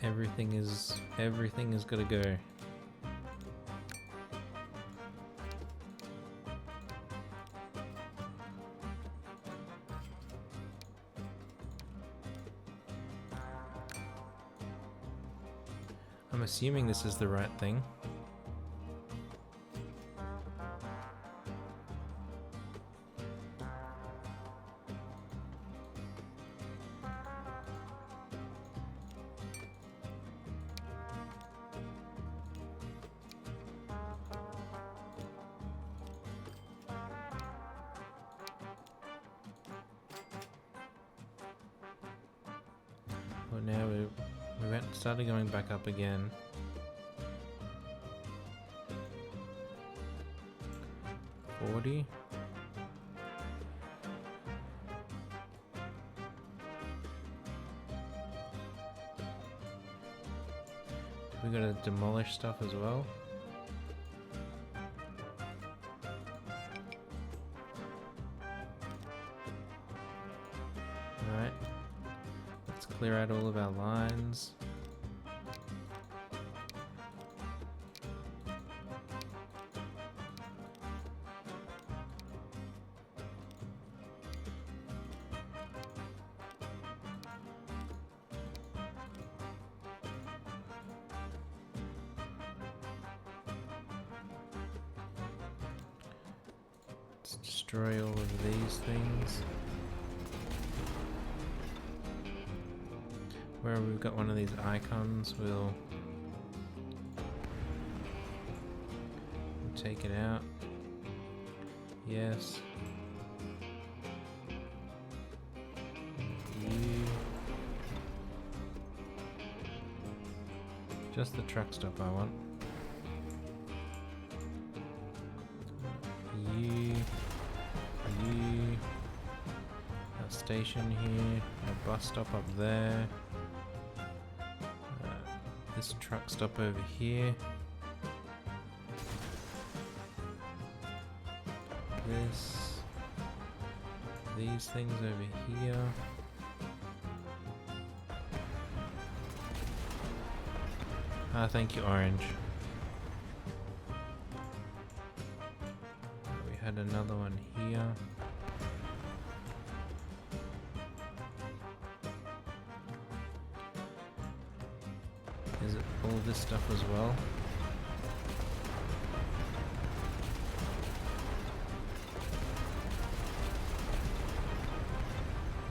Everything is gotta go. I'm assuming this is the right thing. Well, now we started going back up again. $40. We gotta demolish stuff as well. Alright. Let's clear out all of our lines. Let's destroy all of these things. Where we've got one of these icons, we'll take it out. Yes. You. Just the truck stop I want. You. A station here. A bus stop up there. This truck stop over here. These things over here. Ah, thank you, Orange. We had another one here. Is it all this stuff as well?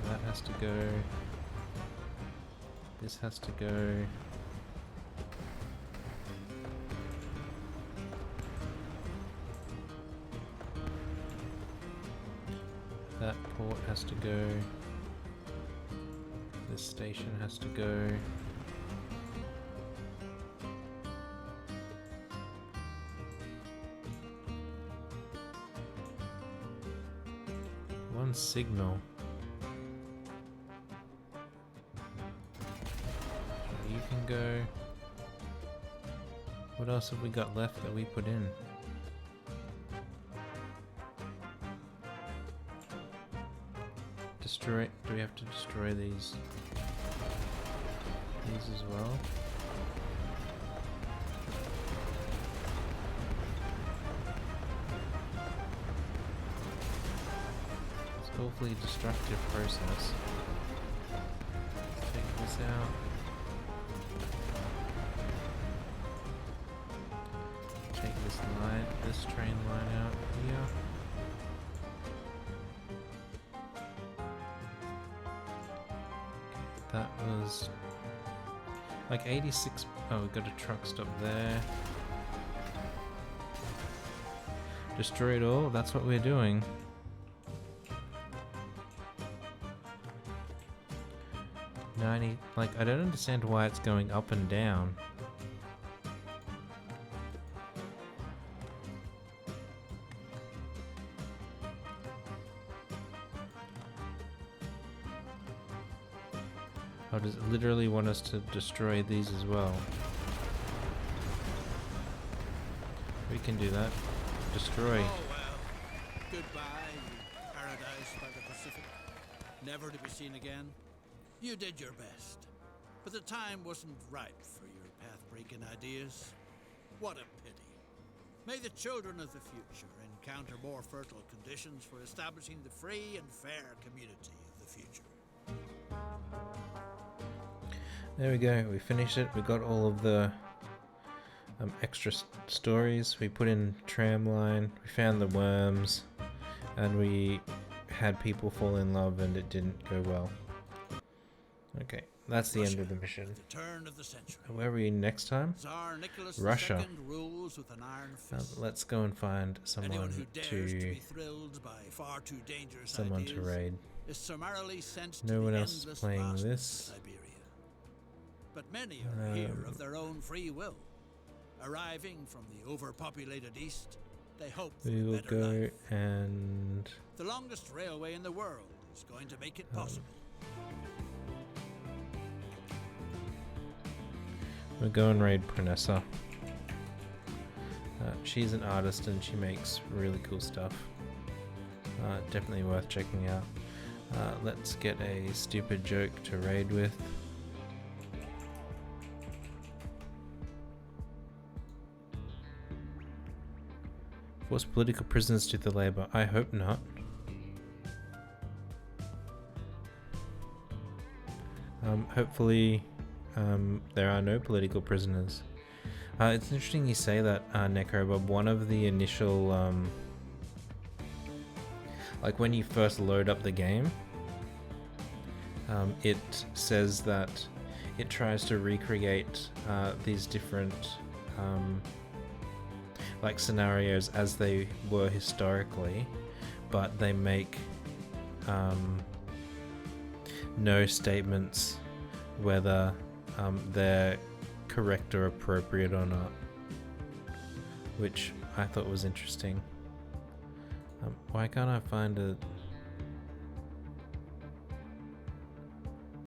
That has to go. This has to go. That port has to go. This station has to go. One signal. You can go. What else have we got left that we put in? Destroy. Do we have to destroy these? These as well? Awfully destructive process. Let's take this out. Take this train line out here. That was like 86. Oh, we got a truck stop there. Destroy it all. That's what we're doing. Like, I don't understand why it's going up and down. Or does it literally want us to destroy these as well? We can do that. Destroy. Oh well. Goodbye, you paradise by the Pacific. Never to be seen again. You did your best. But the time wasn't ripe for your path-breaking ideas. What a pity. May the children of the future encounter more fertile conditions for establishing the free and fair community of the future. There we go, we finished it. We got all of the extra stories. We put in tramline, we found the worms, and we had people fall in love and it didn't go well. Okay, that's the end of the mission. The turn of the century. Where are we next time? Tsar Nicholas Russia. II rules with an iron fist. Let's go and find Anyone someone who dares to to be thrilled by far too dangerous ideas raid. is summarily sent No to one the else is endless playing vastness this. of Siberia. But many are here of their own free will. Arriving from the overpopulated east, they hope for We a will better go life. and The longest railway in the world is going to make it possible. we'll go and raid Pranessa. She's an artist and she makes really cool stuff. Definitely worth checking out. Let's get a stupid joke to raid with. Force political prisoners to the labor. I hope not. Hopefully there are no political prisoners. It's interesting you say that, Neko, but one of the initial, like when you first load up the game, it says that it tries to recreate these different like scenarios as they were historically, but they make no statements whether they're correct or appropriate or not, which I thought was interesting. Why can't I find a